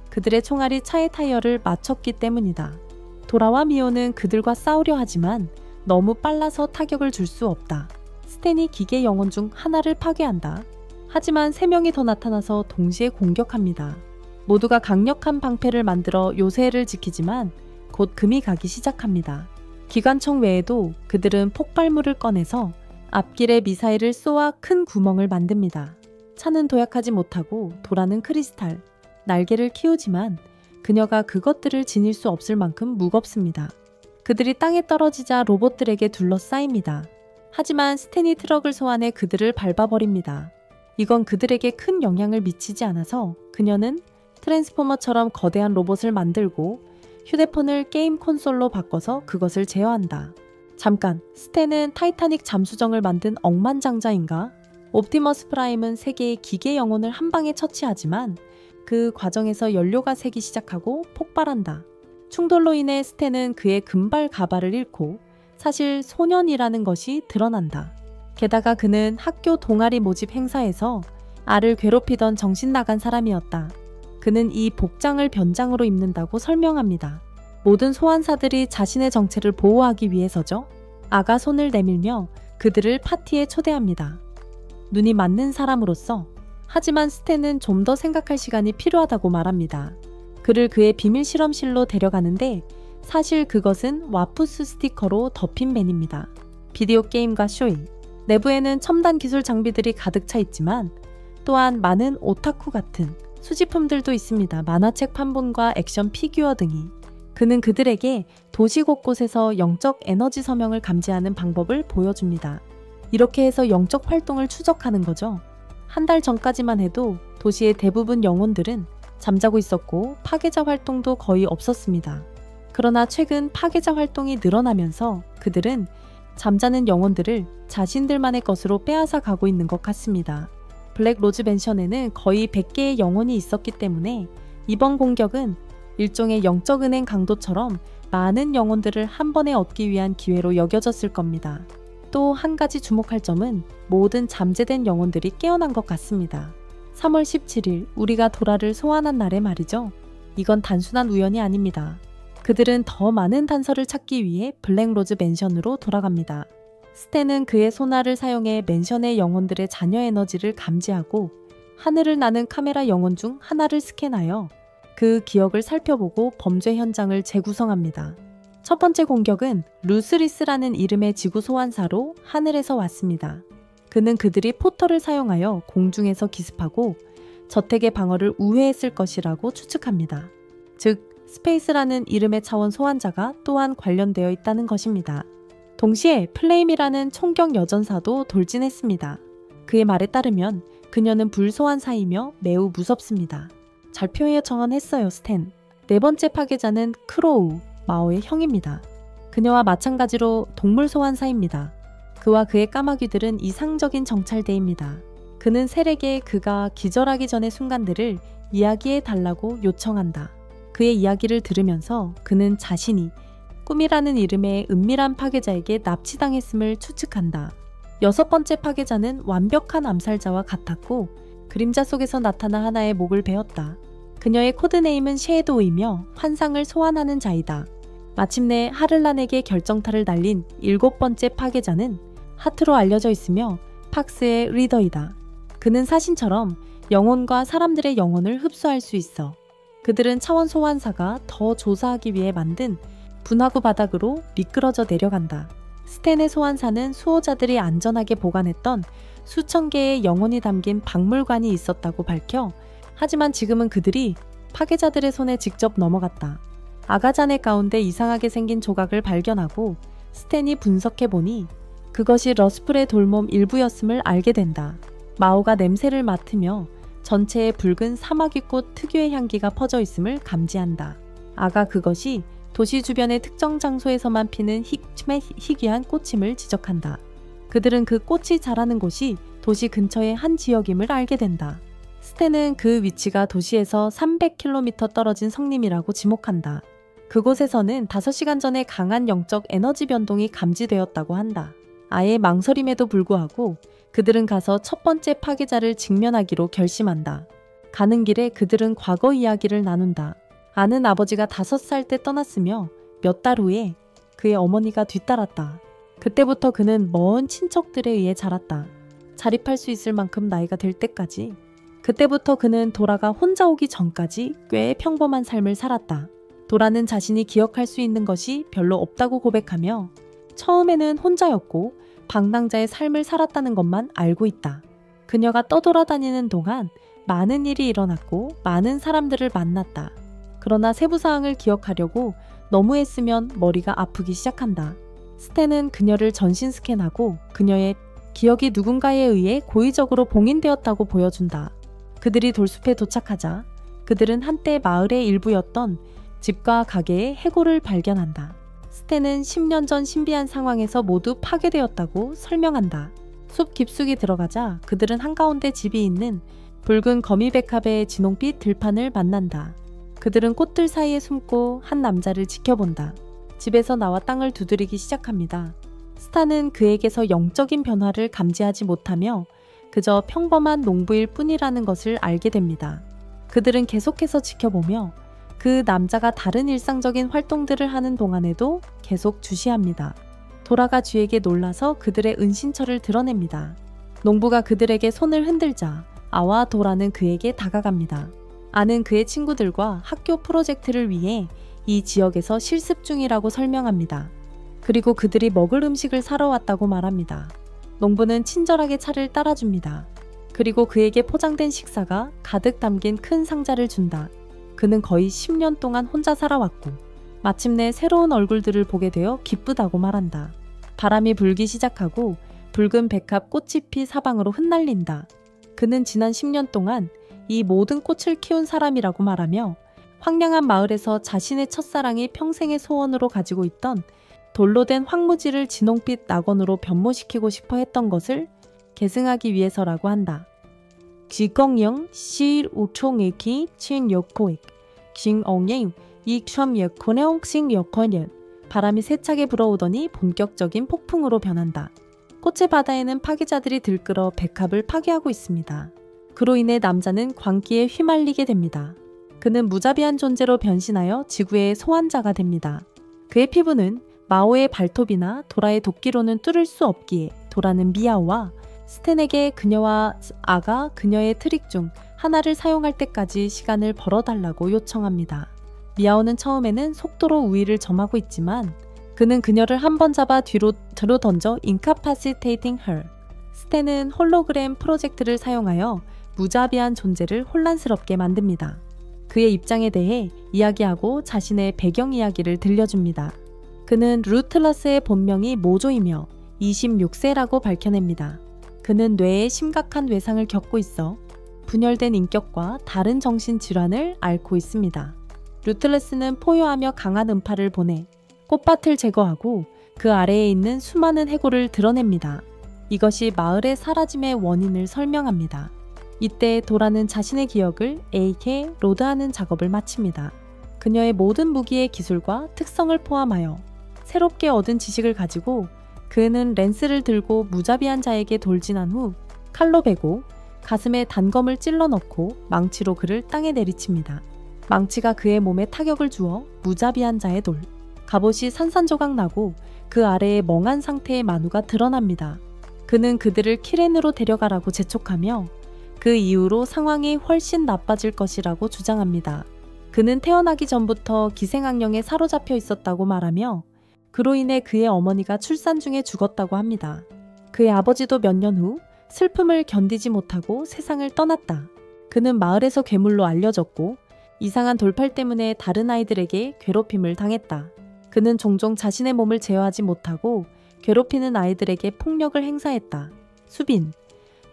그들의 총알이 차의 타이어를 맞췄기 때문이다. 도라와 미오는 그들과 싸우려 하지만 너무 빨라서 타격을 줄 수 없다. 스탠이 기계 영혼 중 하나를 파괴한다. 하지만 3명이 더 나타나서 동시에 공격합니다. 모두가 강력한 방패를 만들어 요새를 지키지만 곧 금이 가기 시작합니다. 기관총 외에도 그들은 폭발물을 꺼내서 앞길에 미사일을 쏘아 큰 구멍을 만듭니다. 차는 도약하지 못하고 도라는 크리스탈, 날개를 키우지만 그녀가 그것들을 지닐 수 없을 만큼 무겁습니다. 그들이 땅에 떨어지자 로봇들에게 둘러싸입니다. 하지만 스탠이 트럭을 소환해 그들을 밟아버립니다. 이건 그들에게 큰 영향을 미치지 않아서 그녀는 트랜스포머처럼 거대한 로봇을 만들고 휴대폰을 게임 콘솔로 바꿔서 그것을 제어한다. 잠깐, 스탠은 타이타닉 잠수정을 만든 억만장자인가? 옵티머스 프라임은 세계의 기계 영혼을 한 방에 처치하지만 그 과정에서 연료가 새기 시작하고 폭발한다. 충돌로 인해 스탠은 그의 금발 가발을 잃고 사실 소년이라는 것이 드러난다. 게다가 그는 학교 동아리 모집 행사에서 알을 괴롭히던 정신 나간 사람이었다. 그는 이 복장을 변장으로 입는다고 설명합니다. 모든 소환사들이 자신의 정체를 보호하기 위해서죠. 아가 손을 내밀며 그들을 파티에 초대합니다. 눈이 맞는 사람으로서. 하지만 스탠은 좀 더 생각할 시간이 필요하다고 말합니다. 그를 그의 비밀 실험실로 데려가는데 사실 그것은 와푸스 스티커로 덮인 밴입니다. 비디오 게임과 쇼이, 내부에는 첨단 기술 장비들이 가득 차 있지만 또한 많은 오타쿠 같은 수집품들도 있습니다. 만화책 판본과 액션 피규어 등이. 그는 그들에게 도시 곳곳에서 영적 에너지 서명을 감지하는 방법을 보여줍니다. 이렇게 해서 영적 활동을 추적하는 거죠. 한 달 전까지만 해도 도시의 대부분 영혼들은 잠자고 있었고 파괴자 활동도 거의 없었습니다. 그러나 최근 파괴자 활동이 늘어나면서 그들은 잠자는 영혼들을 자신들만의 것으로 빼앗아 가고 있는 것 같습니다. 블랙 로즈 맨션에는 거의 100개의 영혼이 있었기 때문에 이번 공격은 일종의 영적 은행 강도처럼 많은 영혼들을 한 번에 얻기 위한 기회로 여겨졌을 겁니다. 또 한 가지 주목할 점은 모든 잠재된 영혼들이 깨어난 것 같습니다. 3월 17일 우리가 도라를 소환한 날에 말이죠. 이건 단순한 우연이 아닙니다. 그들은 더 많은 단서를 찾기 위해 블랙 로즈 맨션으로 돌아갑니다. 스탠은 그의 소나를 사용해 맨션의 영혼들의 잔여 에너지를 감지하고 하늘을 나는 카메라 영혼 중 하나를 스캔하여 그 기억을 살펴보고 범죄 현장을 재구성합니다. 첫 번째 공격은 루스리스라는 이름의 지구 소환사로 하늘에서 왔습니다. 그는 그들이 포털을 사용하여 공중에서 기습하고 저택의 방어를 우회했을 것이라고 추측합니다. 즉, 스페이스라는 이름의 차원 소환자가 또한 관련되어 있다는 것입니다. 동시에 플레임이라는 총격 여전사도 돌진했습니다. 그의 말에 따르면 그녀는 불소환사이며 매우 무섭습니다. 잘 표현 정언했어요, 스탠. 네 번째 파괴자는 크로우, 마오의 형입니다. 그녀와 마찬가지로 동물 소환사입니다. 그와 그의 까마귀들은 이상적인 정찰대입니다. 그는 셀에게 그가 기절하기 전의 순간들을 이야기해 달라고 요청한다. 그의 이야기를 들으면서 그는 자신이 꿈이라는 이름의 은밀한 파괴자에게 납치당했음을 추측한다. 여섯 번째 파괴자는 완벽한 암살자와 같았고 그림자 속에서 나타나 하나의 목을 베었다. 그녀의 코드네임은 섀도우이며 환상을 소환하는 자이다. 마침내 하를란에게 결정타를 날린 일곱 번째 파괴자는 하트로 알려져 있으며 팍스의 리더이다. 그는 사신처럼 영혼과 사람들의 영혼을 흡수할 수 있어. 그들은 차원 소환사가 더 조사하기 위해 만든 분화구 바닥으로 미끄러져 내려간다. 스탠의 소환사는 수호자들이 안전하게 보관했던 수천 개의 영혼이 담긴 박물관이 있었다고 밝혀 하지만 지금은 그들이 파괴자들의 손에 직접 넘어갔다. 아가잔의 가운데 이상하게 생긴 조각을 발견하고 스탠이 분석해보니 그것이 러스플의 돌몸 일부였음을 알게 된다. 마오가 냄새를 맡으며 전체에 붉은 사마귀꽃 특유의 향기가 퍼져 있음을 감지한다. 아가 그것이 도시 주변의 특정 장소에서만 피는 희귀한 꽃임을 지적한다. 그들은 그 꽃이 자라는 곳이 도시 근처의 한 지역임을 알게 된다. 스탠은 그 위치가 도시에서 300km 떨어진 성림이라고 지목한다. 그곳에서는 5시간 전에 강한 영적 에너지 변동이 감지되었다고 한다. 아예 망설임에도 불구하고 그들은 가서 첫 번째 파괴자를 직면하기로 결심한다. 가는 길에 그들은 과거 이야기를 나눈다. 아는 아버지가 5살 때 떠났으며 몇 달 후에 그의 어머니가 뒤따랐다. 그때부터 그는 먼 친척들에 의해 자랐다. 자립할 수 있을 만큼 나이가 될 때까지. 그때부터 그는 도라가 혼자 오기 전까지 꽤 평범한 삶을 살았다. 도라는 자신이 기억할 수 있는 것이 별로 없다고 고백하며 처음에는 혼자였고 방랑자의 삶을 살았다는 것만 알고 있다. 그녀가 떠돌아다니는 동안 많은 일이 일어났고 많은 사람들을 만났다. 그러나 세부사항을 기억하려고 너무 애쓰면 머리가 아프기 시작한다. 스탠은 그녀를 전신 스캔하고 그녀의 기억이 누군가에 의해 고의적으로 봉인되었다고 보여준다. 그들이 돌숲에 도착하자 그들은 한때 마을의 일부였던 집과 가게의 해골을 발견한다. 스탠은 10년 전 신비한 상황에서 모두 파괴되었다고 설명한다. 숲 깊숙이 들어가자 그들은 한가운데 집이 있는 붉은 거미백합의 진홍빛 들판을 만난다. 그들은 꽃들 사이에 숨고 한 남자를 지켜본다. 집에서 나와 땅을 두드리기 시작합니다. 스타는 그에게서 영적인 변화를 감지하지 못하며 그저 평범한 농부일 뿐이라는 것을 알게 됩니다. 그들은 계속해서 지켜보며 그 남자가 다른 일상적인 활동들을 하는 동안에도 계속 주시합니다. 도라가 쥐에게 놀라서 그들의 은신처를 드러냅니다. 농부가 그들에게 손을 흔들자 아와 도라는 그에게 다가갑니다. 아는 그의 친구들과 학교 프로젝트를 위해 이 지역에서 실습 중이라고 설명합니다. 그리고 그들이 먹을 음식을 사러 왔다고 말합니다. 농부는 친절하게 차를 따라줍니다. 그리고 그에게 포장된 식사가 가득 담긴 큰 상자를 준다. 그는 거의 10년 동안 혼자 살아왔고 마침내 새로운 얼굴들을 보게 되어 기쁘다고 말한다. 바람이 불기 시작하고 붉은 백합 꽃잎이 사방으로 흩날린다. 그는 지난 10년 동안 이 모든 꽃을 키운 사람이라고 말하며 황량한 마을에서 자신의 첫사랑이 평생의 소원으로 가지고 있던 돌로 된 황무지를 진홍빛 낙원으로 변모시키고 싶어 했던 것을 계승하기 위해서라고 한다. 지공영 실 우총이기 친여코익 징엉행 이참여코네옥싱 여코년 바람이 세차게 불어오더니 본격적인 폭풍으로 변한다. 꽃의 바다에는 파괴자들이 들끓어 백합을 파괴하고 있습니다. 그로 인해 남자는 광기에 휘말리게 됩니다. 그는 무자비한 존재로 변신하여 지구의 소환자가 됩니다. 그의 피부는 마오의 발톱이나 도라의 도끼로는 뚫을 수 없기에 도라는 미아오와 스텐에게 그녀와 아가 그녀의 트릭 중 하나를 사용할 때까지 시간을 벌어달라고 요청합니다. 미아오는 처음에는 속도로 우위를 점하고 있지만 그는 그녀를 한 번 잡아 뒤로 던져 incapacitating her. 스텐은 홀로그램 프로젝트를 사용하여 무자비한 존재를 혼란스럽게 만듭니다. 그의 입장에 대해 이야기하고 자신의 배경 이야기를 들려줍니다. 그는 루틀러스의 본명이 모조이며 26세라고 밝혀냅니다. 그는 뇌에 심각한 외상을 겪고 있어 분열된 인격과 다른 정신질환을 앓고 있습니다. 루틀러스는 포효하며 강한 음파를 보내 꽃밭을 제거하고 그 아래에 있는 수많은 해골을 드러냅니다. 이것이 마을의 사라짐의 원인을 설명합니다. 이때 도라는 자신의 기억을 에이케에 로드하는 작업을 마칩니다. 그녀의 모든 무기의 기술과 특성을 포함하여 새롭게 얻은 지식을 가지고 그는 랜스를 들고 무자비한 자에게 돌진한 후 칼로 베고 가슴에 단검을 찔러 넣고 망치로 그를 땅에 내리칩니다. 망치가 그의 몸에 타격을 주어 무자비한 자의 돌, 갑옷이 산산조각 나고 그 아래에 멍한 상태의 마누가 드러납니다. 그는 그들을 키렌으로 데려가라고 재촉하며 그 이후로 상황이 훨씬 나빠질 것이라고 주장합니다. 그는 태어나기 전부터 기생악령에 사로잡혀 있었다고 말하며 그로 인해 그의 어머니가 출산 중에 죽었다고 합니다. 그의 아버지도 몇 년 후 슬픔을 견디지 못하고 세상을 떠났다. 그는 마을에서 괴물로 알려졌고 이상한 돌팔 때문에 다른 아이들에게 괴롭힘을 당했다. 그는 종종 자신의 몸을 제어하지 못하고 괴롭히는 아이들에게 폭력을 행사했다. 수빈.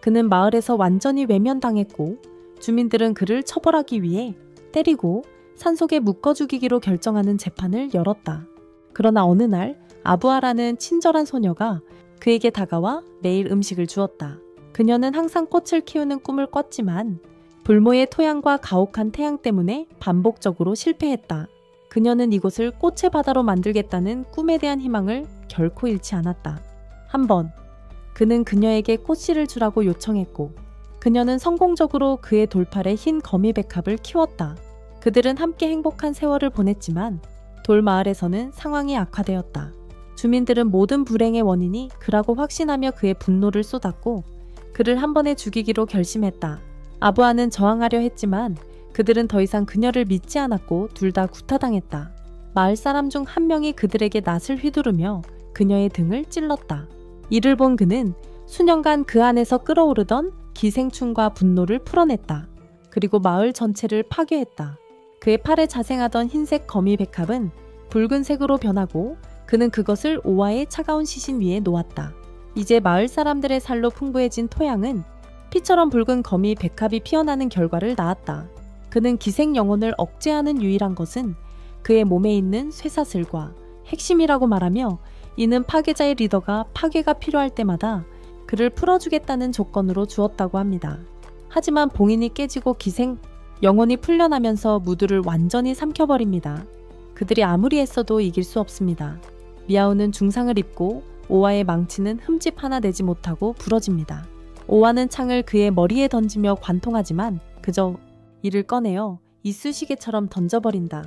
그는 마을에서 완전히 외면당했고 주민들은 그를 처벌하기 위해 때리고 산속에 묶어 죽이기로 결정하는 재판을 열었다. 그러나 어느 날 아부아라는 친절한 소녀가 그에게 다가와 매일 음식을 주었다. 그녀는 항상 꽃을 키우는 꿈을 꿨지만 불모의 토양과 가혹한 태양 때문에 반복적으로 실패했다. 그녀는 이곳을 꽃의 바다로 만들겠다는 꿈에 대한 희망을 결코 잃지 않았다. 한 번, 그는 그녀에게 꽃씨를 주라고 요청했고 그녀는 성공적으로 그의 돌팔에 흰 거미백합을 키웠다. 그들은 함께 행복한 세월을 보냈지만 돌마을에서는 상황이 악화되었다. 주민들은 모든 불행의 원인이 그라고 확신하며 그의 분노를 쏟았고 그를 한 번에 죽이기로 결심했다. 아부아는 저항하려 했지만 그들은 더 이상 그녀를 믿지 않았고 둘 다 구타당했다. 마을 사람 중 한 명이 그들에게 낫을 휘두르며 그녀의 등을 찔렀다. 이를 본 그는 수년간 그 안에서 끓어오르던 기생충과 분노를 풀어냈다. 그리고 마을 전체를 파괴했다. 그의 팔에 자생하던 흰색 거미백합은 붉은색으로 변하고 그는 그것을 오아의 차가운 시신 위에 놓았다. 이제 마을 사람들의 살로 풍부해진 토양은 피처럼 붉은 거미백합이 피어나는 결과를 낳았다. 그는 기생 영혼을 억제하는 유일한 것은 그의 몸에 있는 쇠사슬과 핵심이라고 말하며 이는 파괴자의 리더가 파괴가 필요할 때마다 그를 풀어주겠다는 조건으로 주었다고 합니다. 하지만 봉인이 깨지고 기생 영혼이 풀려나면서 무드를 완전히 삼켜버립니다. 그들이 아무리 애써도 이길 수 없습니다. 미아오는 중상을 입고 오아의 망치는 흠집 하나 내지 못하고 부러집니다. 오아는 창을 그의 머리에 던지며 관통하지만 그저 이를 꺼내어 이쑤시개처럼 던져버린다.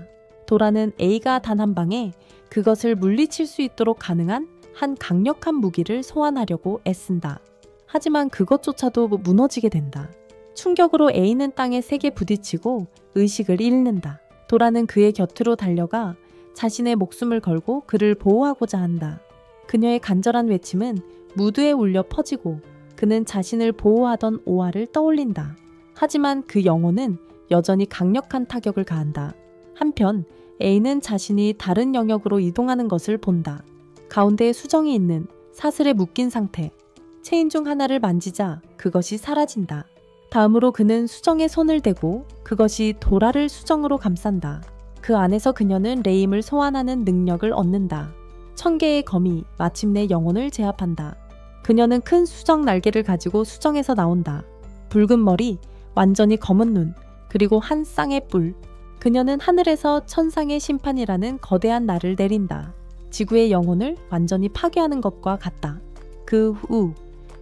도라는 A가 단 한 방에 그것을 물리칠 수 있도록 가능한 한 강력한 무기를 소환하려고 애쓴다. 하지만 그것조차도 무너지게 된다. 충격으로 A는 땅에 세게 부딪히고 의식을 잃는다. 도라는 그의 곁으로 달려가 자신의 목숨을 걸고 그를 보호하고자 한다. 그녀의 간절한 외침은 무드에 울려 퍼지고 그는 자신을 보호하던 오아를 떠올린다. 하지만 그 영혼은 여전히 강력한 타격을 가한다. 한편 A는 자신이 다른 영역으로 이동하는 것을 본다. 가운데에 수정이 있는 사슬에 묶인 상태. 체인 중 하나를 만지자 그것이 사라진다. 다음으로 그는 수정에 손을 대고 그것이 도라를 수정으로 감싼다. 그 안에서 그녀는 레임을 소환하는 능력을 얻는다. 1000개의 검이 마침내 영혼을 제압한다. 그녀는 큰 수정 날개를 가지고 수정에서 나온다. 붉은 머리, 완전히 검은 눈, 그리고 한 쌍의 뿔. 그녀는 하늘에서 천상의 심판이라는 거대한 날을 내린다. 지구의 영혼을 완전히 파괴하는 것과 같다. 그 후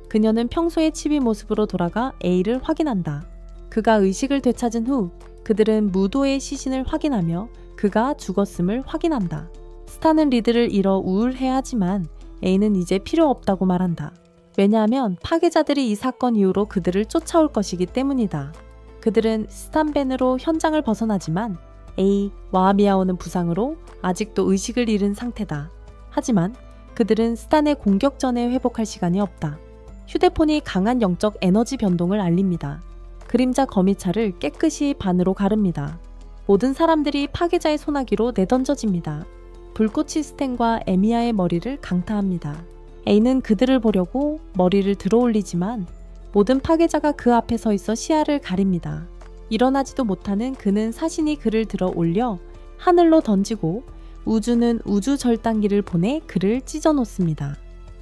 그녀는 평소의 치비 모습으로 돌아가 A를 확인한다. 그가 의식을 되찾은 후 그들은 무도의 시신을 확인하며 그가 죽었음을 확인한다. 스타는 리드를 잃어 우울해하지만 A는 이제 필요 없다고 말한다. 왜냐하면 파괴자들이 이 사건 이후로 그들을 쫓아올 것이기 때문이다. 그들은 스탄밴으로 현장을 벗어나지만 A와 미아오는 부상으로 아직도 의식을 잃은 상태다. 하지만 그들은 스탄의 공격 전에 회복할 시간이 없다. 휴대폰이 강한 영적 에너지 변동을 알립니다. 그림자 거미차를 깨끗이 반으로 가릅니다. 모든 사람들이 파괴자의 소나기로 내던져집니다. 불꽃이 스탠과 에미아의 머리를 강타합니다. A는 그들을 보려고 머리를 들어올리지만 모든 파괴자가 그 앞에 서 있어 시야를 가립니다. 일어나지도 못하는 그는 사신이 그를 들어 올려 하늘로 던지고 우주는 우주 절단기를 보내 그를 찢어 놓습니다.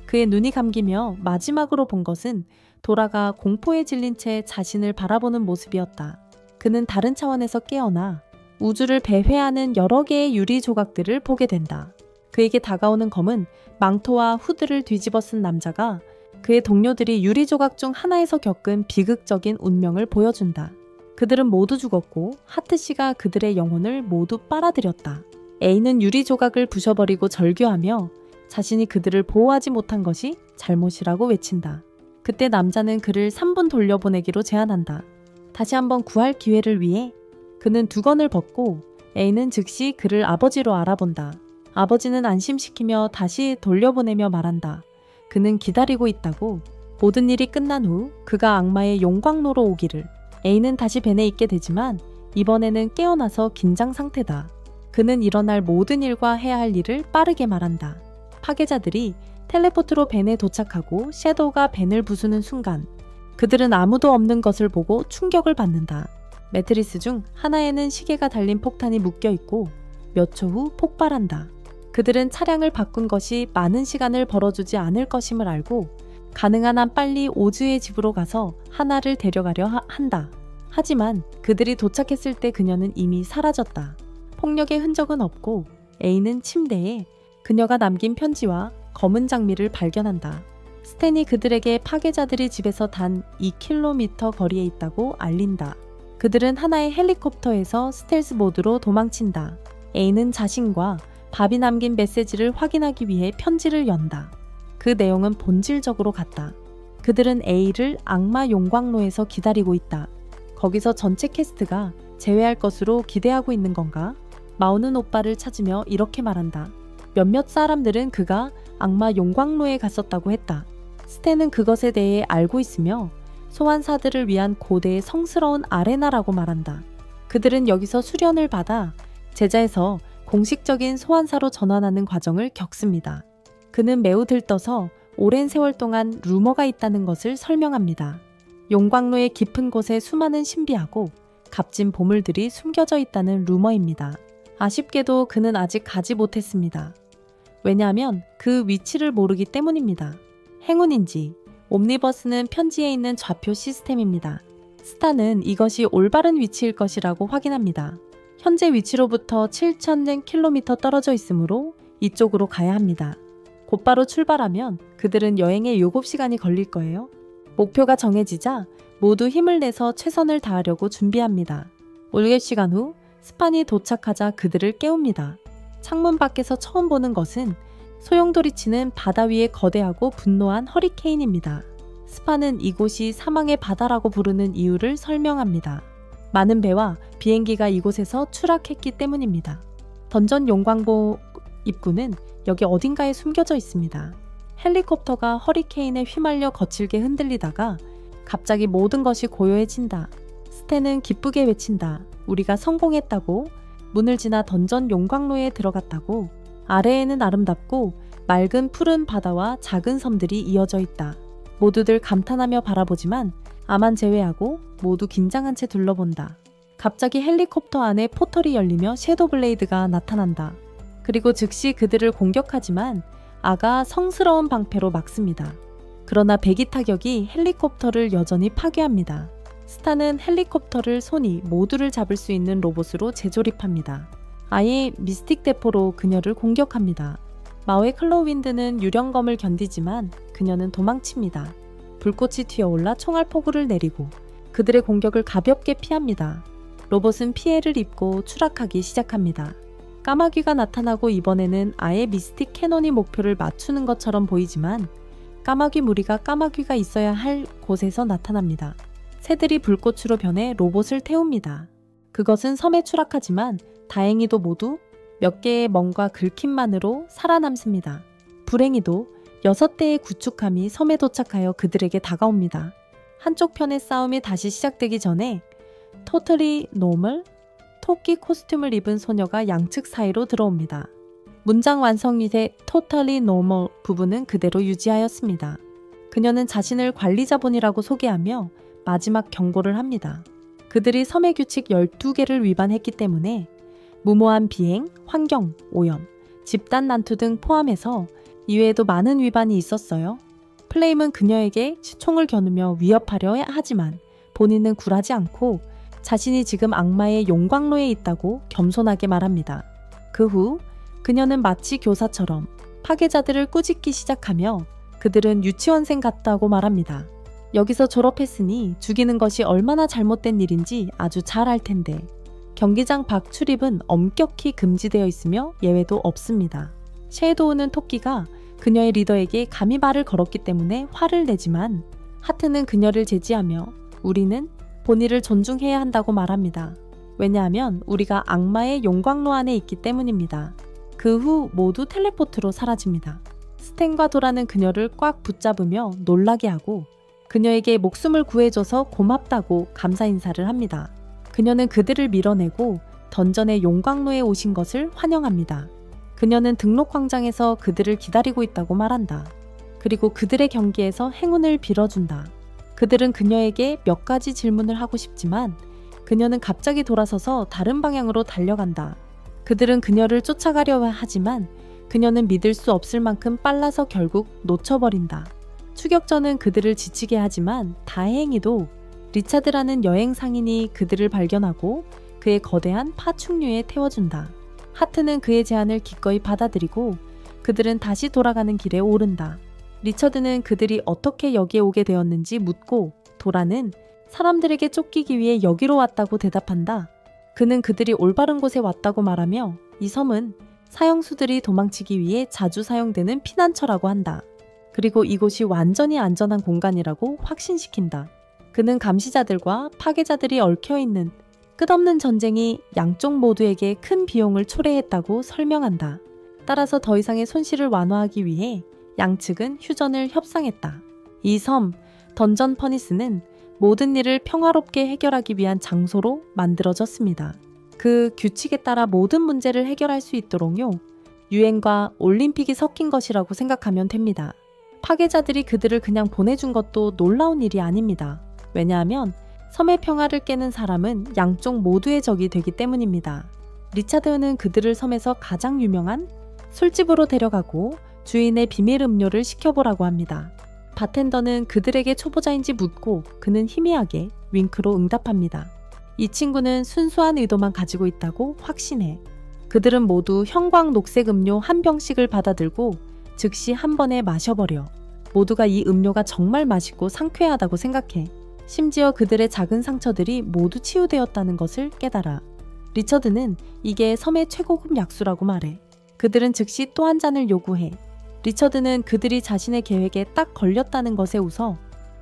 그의 눈이 감기며 마지막으로 본 것은 돌아가 공포에 질린 채 자신을 바라보는 모습이었다. 그는 다른 차원에서 깨어나 우주를 배회하는 여러 개의 유리 조각들을 보게 된다. 그에게 다가오는 검은 망토와 후드를 뒤집어 쓴 남자가 그의 동료들이 유리 조각 중 하나에서 겪은 비극적인 운명을 보여준다. 그들은 모두 죽었고 하트씨가 그들의 영혼을 모두 빨아들였다. A는 유리 조각을 부셔버리고 절규하며 자신이 그들을 보호하지 못한 것이 잘못이라고 외친다. 그때 남자는 그를 3분 돌려보내기로 제안한다. 다시 한번 구할 기회를 위해 그는 두건을 벗고 A는 즉시 그를 아버지로 알아본다. 아버지는 안심시키며 다시 돌려보내며 말한다. 그는 기다리고 있다고. 모든 일이 끝난 후 그가 악마의 용광로로 오기를. A는 다시 벤에 있게 되지만 이번에는 깨어나서 긴장 상태다. 그는 일어날 모든 일과 해야 할 일을 빠르게 말한다. 파괴자들이 텔레포트로 벤에 도착하고 섀도우가 벤을 부수는 순간 그들은 아무도 없는 것을 보고 충격을 받는다. 매트리스 중 하나에는 시계가 달린 폭탄이 묶여있고 몇 초 후 폭발한다. 그들은 차량을 바꾼 것이 많은 시간을 벌어주지 않을 것임을 알고 가능한 한 빨리 오즈의 집으로 가서 하나를 데려가려 한다. 하지만 그들이 도착했을 때 그녀는 이미 사라졌다. 폭력의 흔적은 없고 A는 침대에 그녀가 남긴 편지와 검은 장미를 발견한다. 스탠이 그들에게 파괴자들이 집에서 단 2km 거리에 있다고 알린다. 그들은 하나의 헬리콥터에서 스텔스 모드로 도망친다. A는 자신과 밥이 남긴 메시지를 확인하기 위해 편지를 연다. 그 내용은 본질적으로 같다. 그들은 A를 악마 용광로에서 기다리고 있다. 거기서 전체 캐스트가 제외할 것으로 기대하고 있는 건가? 마오는 오빠를 찾으며 이렇게 말한다. 몇몇 사람들은 그가 악마 용광로에 갔었다고 했다. 스탠은 그것에 대해 알고 있으며 소환사들을 위한 고대의 성스러운 아레나라고 말한다. 그들은 여기서 수련을 받아 제자에서 공식적인 소환사로 전환하는 과정을 겪습니다. 그는 매우 들떠서 오랜 세월 동안 루머가 있다는 것을 설명합니다. 용광로의 깊은 곳에 수많은 신비하고 값진 보물들이 숨겨져 있다는 루머입니다. 아쉽게도 그는 아직 가지 못했습니다. 왜냐하면 그 위치를 모르기 때문입니다. 행운인지 옴니버스는 편지에 있는 좌표 시스템입니다. 스타는 이것이 올바른 위치일 것이라고 확인합니다. 현재 위치로부터 7,000km 떨어져 있으므로 이쪽으로 가야 합니다. 곧바로 출발하면 그들은 여행에 7시간이 걸릴 거예요. 목표가 정해지자 모두 힘을 내서 최선을 다하려고 준비합니다. 7시간 후 스판이 도착하자 그들을 깨웁니다. 창문 밖에서 처음 보는 것은 소용돌이치는 바다 위의 거대하고 분노한 허리케인입니다. 스판은 이곳이 사망의 바다라고 부르는 이유를 설명합니다. 많은 배와 비행기가 이곳에서 추락했기 때문입니다. 던전 용광로 입구는 여기 어딘가에 숨겨져 있습니다. 헬리콥터가 허리케인에 휘말려 거칠게 흔들리다가 갑자기 모든 것이 고요해진다. 스탠은 기쁘게 외친다. 우리가 성공했다고. 문을 지나 던전 용광로에 들어갔다고. 아래에는 아름답고 맑은 푸른 바다와 작은 섬들이 이어져 있다. 모두들 감탄하며 바라보지만 아만 제외하고 모두 긴장한 채 둘러본다. 갑자기 헬리콥터 안에 포털이 열리며 섀도우 블레이드가 나타난다. 그리고 즉시 그들을 공격하지만 아가 성스러운 방패로 막습니다. 그러나 배기 타격이 헬리콥터를 여전히 파괴합니다. 스타는 헬리콥터를 손이 모두를 잡을 수 있는 로봇으로 재조립합니다. 아예 미스틱 대포로 그녀를 공격합니다. 마오의 클로윈드는 유령검을 견디지만 그녀는 도망칩니다. 불꽃이 튀어올라 총알 포구를 내리고 그들의 공격을 가볍게 피합니다. 로봇은 피해를 입고 추락하기 시작합니다. 까마귀가 나타나고 이번에는 아예 미스틱 캐논이 목표를 맞추는 것처럼 보이지만 까마귀 무리가 까마귀가 있어야 할 곳에서 나타납니다. 새들이 불꽃으로 변해 로봇을 태웁니다. 그것은 섬에 추락하지만 다행히도 모두 몇 개의 멍과 긁힘만으로 살아남습니다. 불행히도 6대의 구축함이 섬에 도착하여 그들에게 다가옵니다. 한쪽 편의 싸움이 다시 시작되기 전에 토틀리 노멀 토끼 코스튬을 입은 소녀가 양측 사이로 들어옵니다. 문장 완성윗의 totally normal 부분은 그대로 유지하였습니다. 그녀는 자신을 관리자분이라고 소개하며 마지막 경고를 합니다. 그들이 섬의 규칙 12개를 위반했기 때문에 무모한 비행, 환경, 오염, 집단 난투 등 포함해서 이외에도 많은 위반이 있었어요. 플레임은 그녀에게 총을 겨누며 위협하려 하지만 본인은 굴하지 않고 자신이 지금 악마의 용광로에 있다고 겸손하게 말합니다. 그 후 그녀는 마치 교사처럼 파괴자들을 꾸짖기 시작하며 그들은 유치원생 같다고 말합니다. 여기서 졸업했으니 죽이는 것이 얼마나 잘못된 일인지 아주 잘 알 텐데 경기장 밖 출입은 엄격히 금지되어 있으며 예외도 없습니다. 섀도우는 토끼가 그녀의 리더에게 감히 말을 걸었기 때문에 화를 내지만 하트는 그녀를 제지하며 우리는 본의를 존중해야 한다고 말합니다. 왜냐하면 우리가 악마의 용광로 안에 있기 때문입니다. 그 후 모두 텔레포트로 사라집니다. 스탠과 도라는 그녀를 꽉 붙잡으며 놀라게 하고 그녀에게 목숨을 구해줘서 고맙다고 감사 인사를 합니다. 그녀는 그들을 밀어내고 던전의 용광로에 오신 것을 환영합니다. 그녀는 등록 광장에서 그들을 기다리고 있다고 말한다. 그리고 그들의 경기에서 행운을 빌어준다. 그들은 그녀에게 몇 가지 질문을 하고 싶지만 그녀는 갑자기 돌아서서 다른 방향으로 달려간다. 그들은 그녀를 쫓아가려 하지만 그녀는 믿을 수 없을 만큼 빨라서 결국 놓쳐버린다. 추격전은 그들을 지치게 하지만 다행히도 리차드라는 여행 상인이 그들을 발견하고 그의 거대한 파충류에 태워준다. 하트는 그의 제안을 기꺼이 받아들이고 그들은 다시 돌아가는 길에 오른다. 리처드는 그들이 어떻게 여기에 오게 되었는지 묻고 도라는 사람들에게 쫓기기 위해 여기로 왔다고 대답한다. 그는 그들이 올바른 곳에 왔다고 말하며 이 섬은 사형수들이 도망치기 위해 자주 사용되는 피난처라고 한다. 그리고 이곳이 완전히 안전한 공간이라고 확신시킨다. 그는 감시자들과 파괴자들이 얽혀있는 끝없는 전쟁이 양쪽 모두에게 큰 비용을 초래했다고 설명한다. 따라서 더 이상의 손실을 완화하기 위해 양측은 휴전을 협상했다. 이 섬, 던전 퍼니스는 모든 일을 평화롭게 해결하기 위한 장소로 만들어졌습니다. 그 규칙에 따라 모든 문제를 해결할 수 있도록요. 유엔과 올림픽이 섞인 것이라고 생각하면 됩니다. 파괴자들이 그들을 그냥 보내준 것도 놀라운 일이 아닙니다. 왜냐하면 섬의 평화를 깨는 사람은 양쪽 모두의 적이 되기 때문입니다. 리차드는 그들을 섬에서 가장 유명한 술집으로 데려가고 주인의 비밀 음료를 시켜보라고 합니다. 바텐더는 그들에게 초보자인지 묻고 그는 희미하게 윙크로 응답합니다. 이 친구는 순수한 의도만 가지고 있다고 확신해. 그들은 모두 형광 녹색 음료 한 병씩을 받아들고 즉시 한 번에 마셔버려. 모두가 이 음료가 정말 맛있고 상쾌하다고 생각해. 심지어 그들의 작은 상처들이 모두 치유되었다는 것을 깨달아. 리처드는 이게 섬의 최고급 약수라고 말해. 그들은 즉시 또 한 잔을 요구해. 리처드는 그들이 자신의 계획에 딱 걸렸다는 것에 웃어.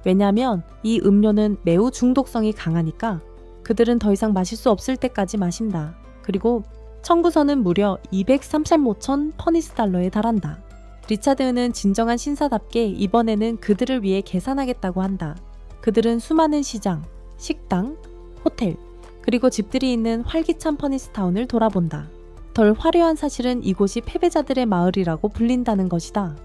왜냐하면 이 음료는 매우 중독성이 강하니까 그들은 더 이상 마실 수 없을 때까지 마신다. 그리고 청구서는 무려 235천 퍼니스 달러에 달한다. 리차드는 진정한 신사답게 이번에는 그들을 위해 계산하겠다고 한다. 그들은 수많은 시장, 식당, 호텔, 그리고 집들이 있는 활기찬 퍼니스타운을 돌아본다. 덜 화려한 사실은 이곳이 패배자들의 마을이라고 불린다는 것이다.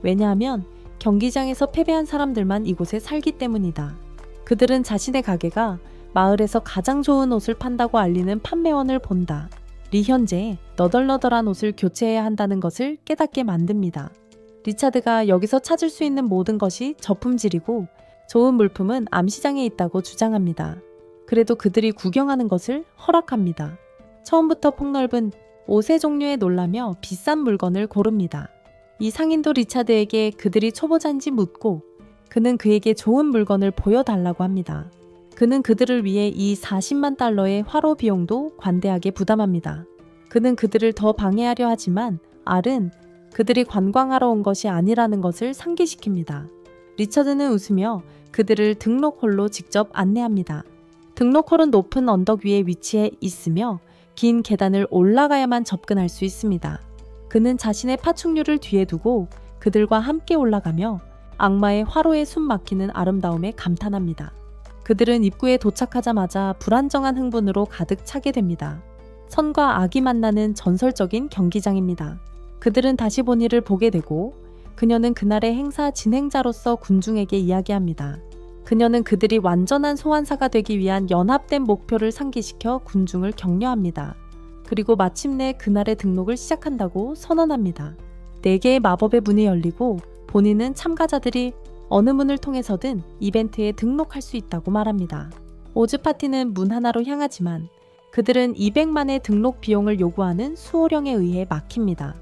왜냐하면 경기장에서 패배한 사람들만 이곳에 살기 때문이다. 그들은 자신의 가게가 마을에서 가장 좋은 옷을 판다고 알리는 판매원을 본다. 리현재에 너덜너덜한 옷을 교체해야 한다는 것을 깨닫게 만듭니다. 리차드가 여기서 찾을 수 있는 모든 것이 저품질이고 좋은 물품은 암시장에 있다고 주장합니다. 그래도 그들이 구경하는 것을 허락합니다. 처음부터 폭넓은 옷의 종류에 놀라며 비싼 물건을 고릅니다. 이 상인도 리차드에게 그들이 초보자인지 묻고 그는 그에게 좋은 물건을 보여달라고 합니다. 그는 그들을 위해 이 40만 달러의 화로 비용도 관대하게 부담합니다. 그는 그들을 더 방해하려 하지만 알은 그들이 관광하러 온 것이 아니라는 것을 상기시킵니다. 리처드는 웃으며 그들을 등록홀로 직접 안내합니다. 등록홀은 높은 언덕 위에 위치해 있으며 긴 계단을 올라가야만 접근할 수 있습니다. 그는 자신의 파충류를 뒤에 두고 그들과 함께 올라가며 악마의 화로에 숨 막히는 아름다움에 감탄합니다. 그들은 입구에 도착하자마자 불안정한 흥분으로 가득 차게 됩니다. 선과 악이 만나는 전설적인 경기장입니다. 그들은 다시 보니를 보게 되고 그녀는 그날의 행사 진행자로서 군중에게 이야기합니다. 그녀는 그들이 완전한 소환사가 되기 위한 연합된 목표를 상기시켜 군중을 격려합니다. 그리고 마침내 그날의 등록을 시작한다고 선언합니다. 4개의 마법의 문이 열리고 본인은 참가자들이 어느 문을 통해서든 이벤트에 등록할 수 있다고 말합니다. 오즈 파티는 문 하나로 향하지만 그들은 200만의 등록 비용을 요구하는 수호령에 의해 막힙니다.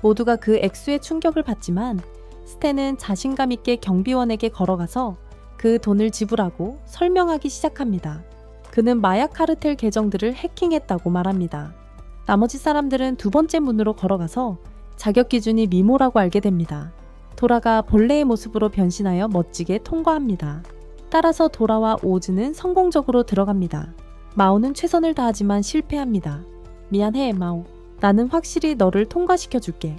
모두가 그 액수의 충격을 받지만 스탠은 자신감 있게 경비원에게 걸어가서 그 돈을 지불하고 설명하기 시작합니다. 그는 마약 카르텔 계정들을 해킹했다고 말합니다. 나머지 사람들은 두 번째 문으로 걸어가서 자격 기준이 미모라고 알게 됩니다. 도라가 본래의 모습으로 변신하여 멋지게 통과합니다. 따라서 도라와 오즈는 성공적으로 들어갑니다. 마오는 최선을 다하지만 실패합니다. 미안해, 마오. 나는 확실히 너를 통과시켜줄게.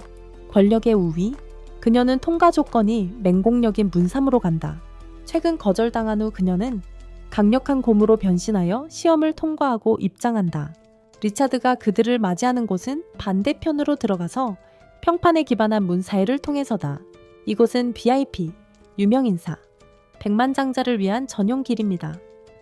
권력의 우위? 그녀는 통과 조건이 맹공력인 문 3으로 간다. 최근 거절당한 후 그녀는 강력한 곰으로 변신하여 시험을 통과하고 입장한다. 리차드가 그들을 맞이하는 곳은 반대편으로 들어가서 평판에 기반한 문 4회를 통해서다. 이곳은 VIP, 유명인사, 백만장자를 위한 전용 길입니다.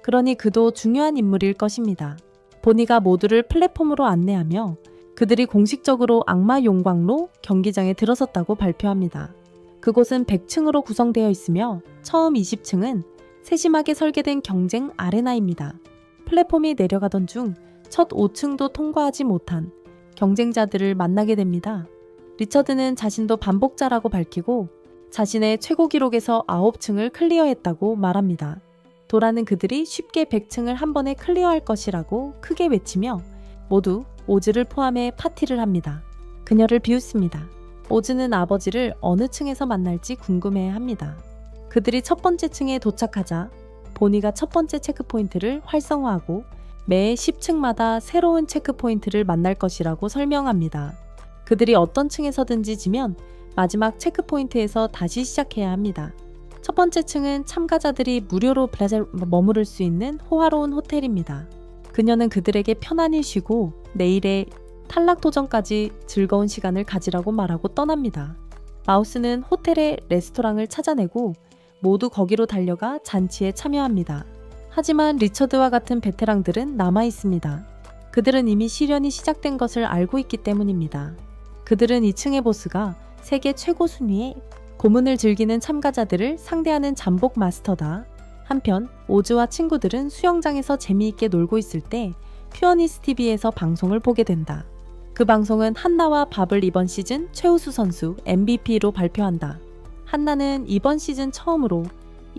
그러니 그도 중요한 인물일 것입니다. 보니가 모두를 플랫폼으로 안내하며 그들이 공식적으로 악마 용광로 경기장에 들어섰다고 발표합니다. 그곳은 100층으로 구성되어 있으며 처음 20층은 세심하게 설계된 경쟁 아레나입니다. 플랫폼이 내려가던 중 첫 5층도 통과하지 못한 경쟁자들을 만나게 됩니다. 리처드는 자신도 반복자라고 밝히고 자신의 최고 기록에서 9층을 클리어했다고 말합니다. 도라는 그들이 쉽게 100층을 한 번에 클리어할 것이라고 크게 외치며 모두 오즈를 포함해 파티를 합니다. 그녀를 비웃습니다. 오즈는 아버지를 어느 층에서 만날지 궁금해합니다. 그들이 첫 번째 층에 도착하자 보니가 첫 번째 체크포인트를 활성화하고 매 10층마다 새로운 체크포인트를 만날 것이라고 설명합니다. 그들이 어떤 층에서든지 지면 마지막 체크포인트에서 다시 시작해야 합니다. 첫 번째 층은 참가자들이 무료로 머무를 수 있는 호화로운 호텔입니다. 그녀는 그들에게 편안히 쉬고 내일의 탈락 도전까지 즐거운 시간을 가지라고 말하고 떠납니다. 마우스는 호텔의 레스토랑을 찾아내고 모두 거기로 달려가 잔치에 참여합니다. 하지만 리처드와 같은 베테랑들은 남아 있습니다. 그들은 이미 시련이 시작된 것을 알고 있기 때문입니다. 그들은 2층의 보스가 세계 최고 순위의 고문을 즐기는 참가자들을 상대하는 잠복 마스터다. 한편 오즈와 친구들은 수영장에서 재미있게 놀고 있을 때 퓨어니스 TV에서 방송을 보게 된다. 그 방송은 한나와 밥을 이번 시즌 최우수 선수 MVP로 발표한다. 한나는 이번 시즌 처음으로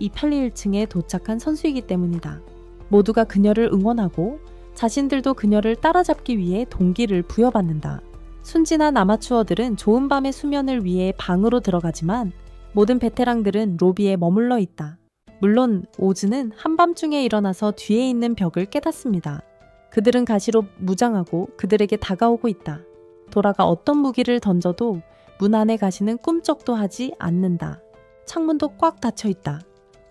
281층에 도착한 선수이기 때문이다. 모두가 그녀를 응원하고 자신들도 그녀를 따라잡기 위해 동기를 부여받는다. 순진한 아마추어들은 좋은 밤의 수면을 위해 방으로 들어가지만 모든 베테랑들은 로비에 머물러 있다. 물론 오즈는 한밤중에 일어나서 뒤에 있는 벽을 깨닫습니다. 그들은 가시로 무장하고 그들에게 다가오고 있다. 도라가 어떤 무기를 던져도 문 안에 가시는 꿈쩍도 하지 않는다. 창문도 꽉 닫혀 있다.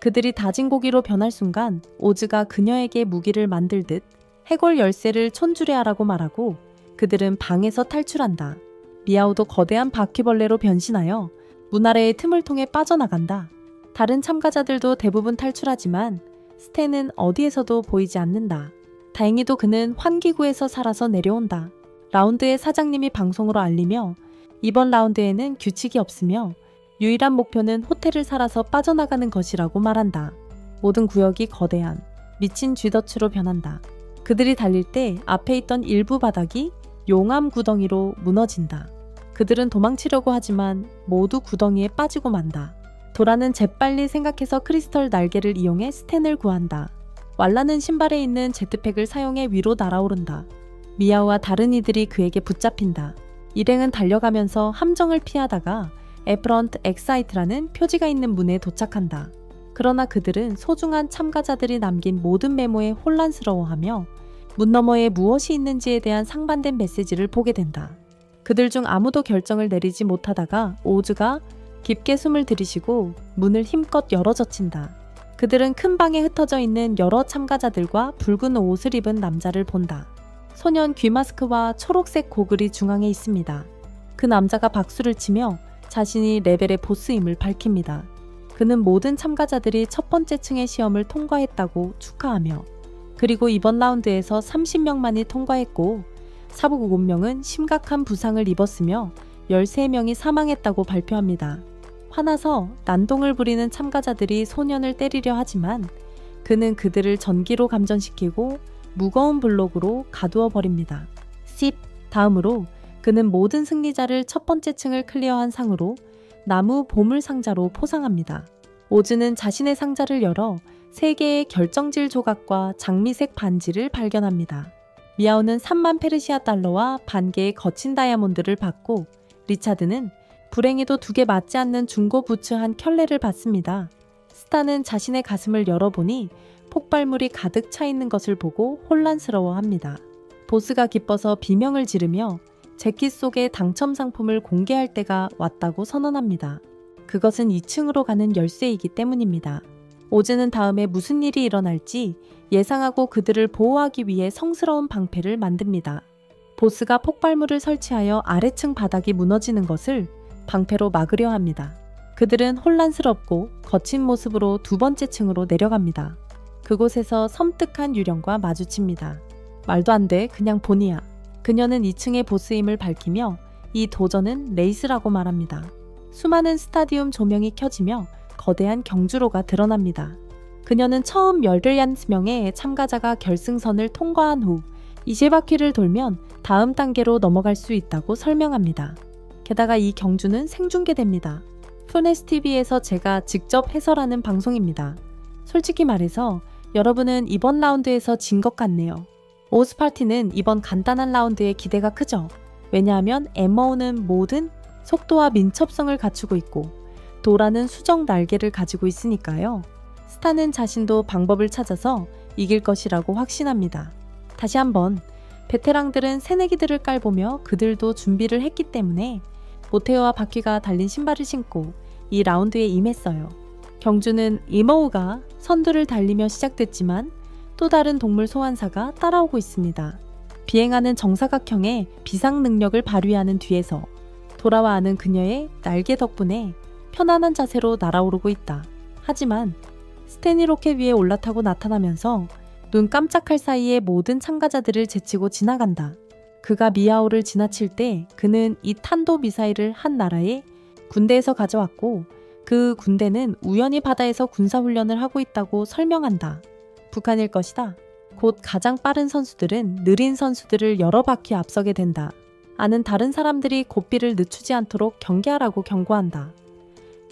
그들이 다진 고기로 변할 순간 오즈가 그녀에게 무기를 만들듯 해골 열쇠를 촌주레하라고 말하고 그들은 방에서 탈출한다. 미아오도 거대한 바퀴벌레로 변신하여 문 아래의 틈을 통해 빠져나간다. 다른 참가자들도 대부분 탈출하지만 스탠은 어디에서도 보이지 않는다. 다행히도 그는 환기구에서 살아서 내려온다. 라운드의 사장님이 방송으로 알리며 이번 라운드에는 규칙이 없으며 유일한 목표는 호텔을 살아서 빠져나가는 것이라고 말한다. 모든 구역이 거대한 미친 쥐덫으로 변한다. 그들이 달릴 때 앞에 있던 일부 바닥이 용암 구덩이로 무너진다. 그들은 도망치려고 하지만 모두 구덩이에 빠지고 만다. 도라는 재빨리 생각해서 크리스털 날개를 이용해 스탠을 구한다. 왈라는 신발에 있는 제트팩을 사용해 위로 날아오른다. 미아오와 다른 이들이 그에게 붙잡힌다. 일행은 달려가면서 함정을 피하다가 에프런트 엑사이트라는 표지가 있는 문에 도착한다. 그러나 그들은 소중한 참가자들이 남긴 모든 메모에 혼란스러워하며 문 너머에 무엇이 있는지에 대한 상반된 메시지를 보게 된다. 그들 중 아무도 결정을 내리지 못하다가 오즈가 깊게 숨을 들이쉬고 문을 힘껏 열어젖힌다. 그들은 큰 방에 흩어져 있는 여러 참가자들과 붉은 옷을 입은 남자를 본다. 소년 귀마스크와 초록색 고글이 중앙에 있습니다. 그 남자가 박수를 치며 자신이 레벨의 보스임을 밝힙니다. 그는 모든 참가자들이 첫 번째 층의 시험을 통과했다고 축하하며 그리고 이번 라운드에서 30명만이 통과했고 사부 7명은 심각한 부상을 입었으며 13명이 사망했다고 발표합니다. 화나서 난동을 부리는 참가자들이 소년을 때리려 하지만 그는 그들을 전기로 감전시키고 무거운 블록으로 가두어 버립니다. 다음으로 그는 모든 승리자를 첫 번째 층을 클리어한 상으로 나무 보물 상자로 포상합니다. 오즈는 자신의 상자를 열어 3개의 결정질 조각과 장미색 반지를 발견합니다. 미아오는 3만 페르시아 달러와 반 개의 거친 다이아몬드를 받고 리차드는 불행히도 2개 맞지 않는 중고 부츠 한 켤레를 받습니다. 스타는 자신의 가슴을 열어보니 폭발물이 가득 차 있는 것을 보고 혼란스러워합니다. 보스가 기뻐서 비명을 지르며 재킷 속의 당첨 상품을 공개할 때가 왔다고 선언합니다. 그것은 2층으로 가는 열쇠이기 때문입니다. 오즈는 다음에 무슨 일이 일어날지 예상하고 그들을 보호하기 위해 성스러운 방패를 만듭니다. 보스가 폭발물을 설치하여 아래층 바닥이 무너지는 것을 방패로 막으려 합니다. 그들은 혼란스럽고 거친 모습으로 2번째 층으로 내려갑니다. 그곳에서 섬뜩한 유령과 마주칩니다. 말도 안 돼, 그냥 본이야. 그녀는 2층의 보스임을 밝히며 이 도전은 레이스라고 말합니다. 수많은 스타디움 조명이 켜지며 거대한 경주로가 드러납니다. 그녀는 처음 11명의 참가자가 결승선을 통과한 후 20바퀴를 돌면 다음 단계로 넘어갈 수 있다고 설명합니다. 게다가 이 경주는 생중계됩니다. 푸네스TV에서 제가 직접 해설하는 방송입니다. 솔직히 말해서 여러분은 이번 라운드에서 진 것 같네요. 오스파티는 이번 간단한 라운드에 기대가 크죠. 왜냐하면 엠머오는 모든 속도와 민첩성을 갖추고 있고 도라는 수정 날개를 가지고 있으니까요. 스타는 자신도 방법을 찾아서 이길 것이라고 확신합니다. 다시 한번 베테랑들은 새내기들을 깔보며 그들도 준비를 했기 때문에 모테오와 바퀴가 달린 신발을 신고 이 라운드에 임했어요. 경주는 이머우가 선두를 달리며 시작됐지만 또 다른 동물 소환사가 따라오고 있습니다. 비행하는 정사각형의 비상 능력을 발휘하는 뒤에서 돌아와 하는 그녀의 날개 덕분에 편안한 자세로 날아오르고 있다. 하지만 스테니 로켓 위에 올라타고 나타나면서 눈 깜짝할 사이에 모든 참가자들을 제치고 지나간다. 그가 미아오를 지나칠 때 그는 이 탄도 미사일을 한 나라의 군대에서 가져왔고 그 군대는 우연히 바다에서 군사훈련을 하고 있다고 설명한다. 북한일 것이다. 곧 가장 빠른 선수들은 느린 선수들을 여러 바퀴 앞서게 된다. 아는 다른 사람들이 고삐를 늦추지 않도록 경계하라고 경고한다.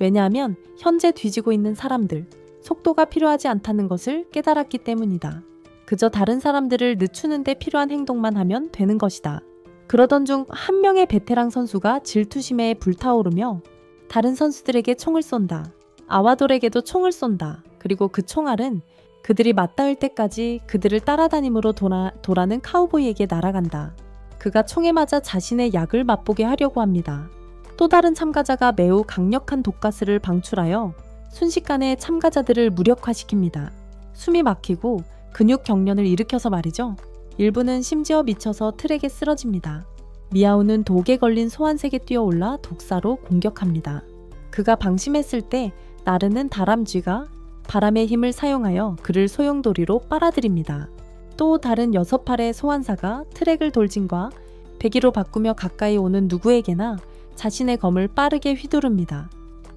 왜냐하면 현재 뒤지고 있는 사람들, 속도가 필요하지 않다는 것을 깨달았기 때문이다. 그저 다른 사람들을 늦추는 데 필요한 행동만 하면 되는 것이다. 그러던 중 한 명의 베테랑 선수가 질투심에 불타오르며 다른 선수들에게 총을 쏜다. 아와돌에게도 총을 쏜다. 그리고 그 총알은 그들이 맞닿을 때까지 그들을 따라다님으로 도라는 카우보이에게 날아간다. 그가 총에 맞아 자신의 약을 맛보게 하려고 합니다. 또 다른 참가자가 매우 강력한 독가스를 방출하여 순식간에 참가자들을 무력화시킵니다. 숨이 막히고 근육 경련을 일으켜서 말이죠. 일부는 심지어 미쳐서 트랙에 쓰러집니다. 미아오는 독에 걸린 소환색에 뛰어올라 독사로 공격합니다. 그가 방심했을 때 나르는 다람쥐가 바람의 힘을 사용하여 그를 소용돌이로 빨아들입니다. 또 다른 6팔의 소환사가 트랙을 돌진과 배기로 바꾸며 가까이 오는 누구에게나 자신의 검을 빠르게 휘두릅니다.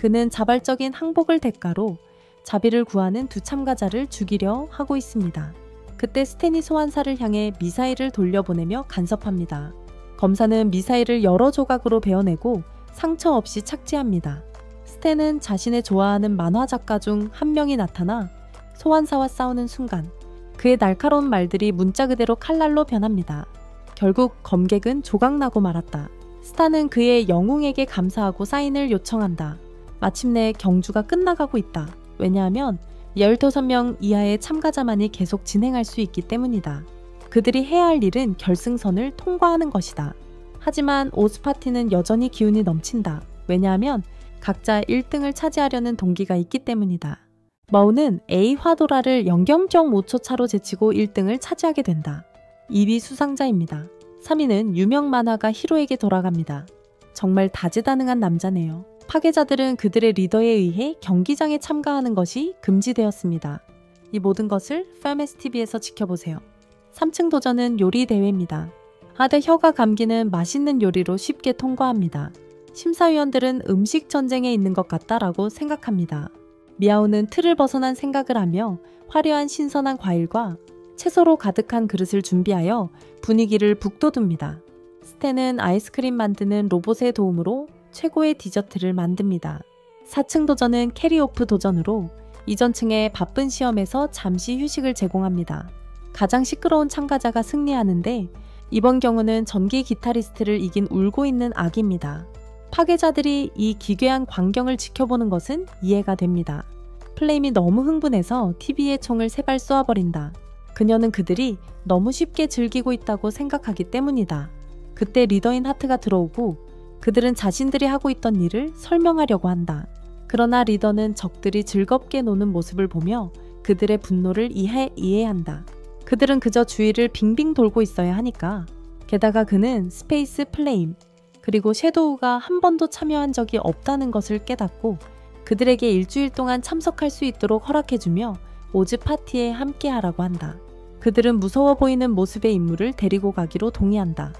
그는 자발적인 항복을 대가로 자비를 구하는 두 참가자를 죽이려 하고 있습니다. 그때 스탠이 소환사를 향해 미사일을 돌려보내며 간섭합니다. 검사는 미사일을 여러 조각으로 베어내고 상처 없이 착지합니다. 스탠은 자신의 좋아하는 만화 작가 중 한 명이 나타나 소환사와 싸우는 순간 그의 날카로운 말들이 문자 그대로 칼날로 변합니다. 결국 검객은 조각나고 말았다. 스타는 그의 영웅에게 감사하고 사인을 요청한다. 마침내 경주가 끝나가고 있다. 왜냐하면 15명 이하의 참가자만이 계속 진행할 수 있기 때문이다. 그들이 해야 할 일은 결승선을 통과하는 것이다. 하지만 오스파티는 여전히 기운이 넘친다. 왜냐하면 각자 1등을 차지하려는 동기가 있기 때문이다. 머우는 A 화도라를 0.5초 차로 제치고 1등을 차지하게 된다. 2위 수상자입니다. 3위는 유명 만화가 히로에게 돌아갑니다. 정말 다재다능한 남자네요. 파괴자들은 그들의 리더에 의해 경기장에 참가하는 것이 금지되었습니다. 이 모든 것을 페메스TV에서 지켜보세요. 3층 도전은 요리 대회입니다. 하되 혀가 감기는 맛있는 요리로 쉽게 통과합니다. 심사위원들은 음식 전쟁에 있는 것 같다라고 생각합니다. 미아오는 틀을 벗어난 생각을 하며 화려한 신선한 과일과 채소로 가득한 그릇을 준비하여 분위기를 북돋웁니다. 스탠은 아이스크림 만드는 로봇의 도움으로 최고의 디저트를 만듭니다. 4층 도전은 캐리오프 도전으로 이전 층의 바쁜 시험에서 잠시 휴식을 제공합니다. 가장 시끄러운 참가자가 승리하는데 이번 경우는 전기 기타리스트를 이긴 울고 있는 아기입니다. 파괴자들이 이 기괴한 광경을 지켜보는 것은 이해가 됩니다. 플레임이 너무 흥분해서 TV에 총을 3발 쏘아버린다. 그녀는 그들이 너무 쉽게 즐기고 있다고 생각하기 때문이다. 그때 리더인 하트가 들어오고 그들은 자신들이 하고 있던 일을 설명하려고 한다. 그러나 리더는 적들이 즐겁게 노는 모습을 보며 그들의 분노를 이해한다. 그들은 그저 주위를 빙빙 돌고 있어야 하니까. 게다가 그는 스페이스 플레임, 그리고 섀도우가 한 번도 참여한 적이 없다는 것을 깨닫고 그들에게 일주일 동안 참석할 수 있도록 허락해주며 오즈 파티에 함께하라고 한다. 그들은 무서워 보이는 모습의 인물을 데리고 가기로 동의한다.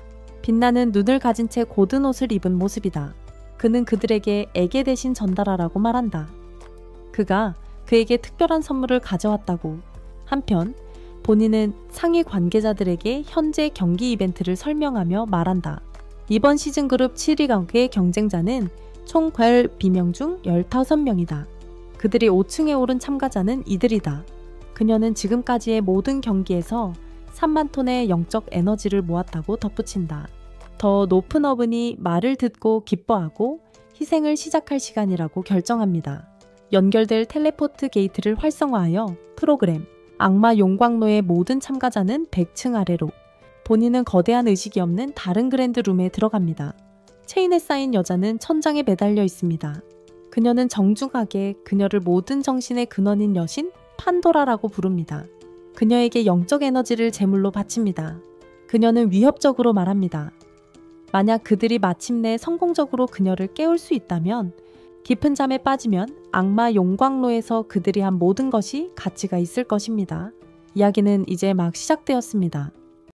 빛나는 눈을 가진 채 고든 옷을 입은 모습이다. 그는 그들에게 애게 대신 전달하라고 말한다. 그가 그에게 특별한 선물을 가져왔다고. 한편 본인은 상위 관계자들에게 현재 경기 이벤트를 설명하며 말한다. 이번 시즌 그룹 7위의 경쟁자는 총 별 비명 중 15명이다. 그들이 5층에 오른 참가자는 이들이다. 그녀는 지금까지의 모든 경기에서 3만 톤의 영적 에너지를 모았다고 덧붙인다. 더 높은 어른이 말을 듣고 기뻐하고 희생을 시작할 시간이라고 결정합니다. 연결될 텔레포트 게이트를 활성화하여 프로그램 악마 용광로의 모든 참가자는 100층 아래로, 본인은 거대한 의식이 없는 다른 그랜드 룸에 들어갑니다. 체인에 쌓인 여자는 천장에 매달려 있습니다. 그녀는 정중하게 그녀를 모든 정신의 근원인 여신 판도라라고 부릅니다. 그녀에게 영적 에너지를 제물로 바칩니다. 그녀는 위협적으로 말합니다. 만약 그들이 마침내 성공적으로 그녀를 깨울 수 있다면 깊은 잠에 빠지면 악마 용광로에서 그들이 한 모든 것이 가치가 있을 것입니다. 이야기는 이제 막 시작되었습니다.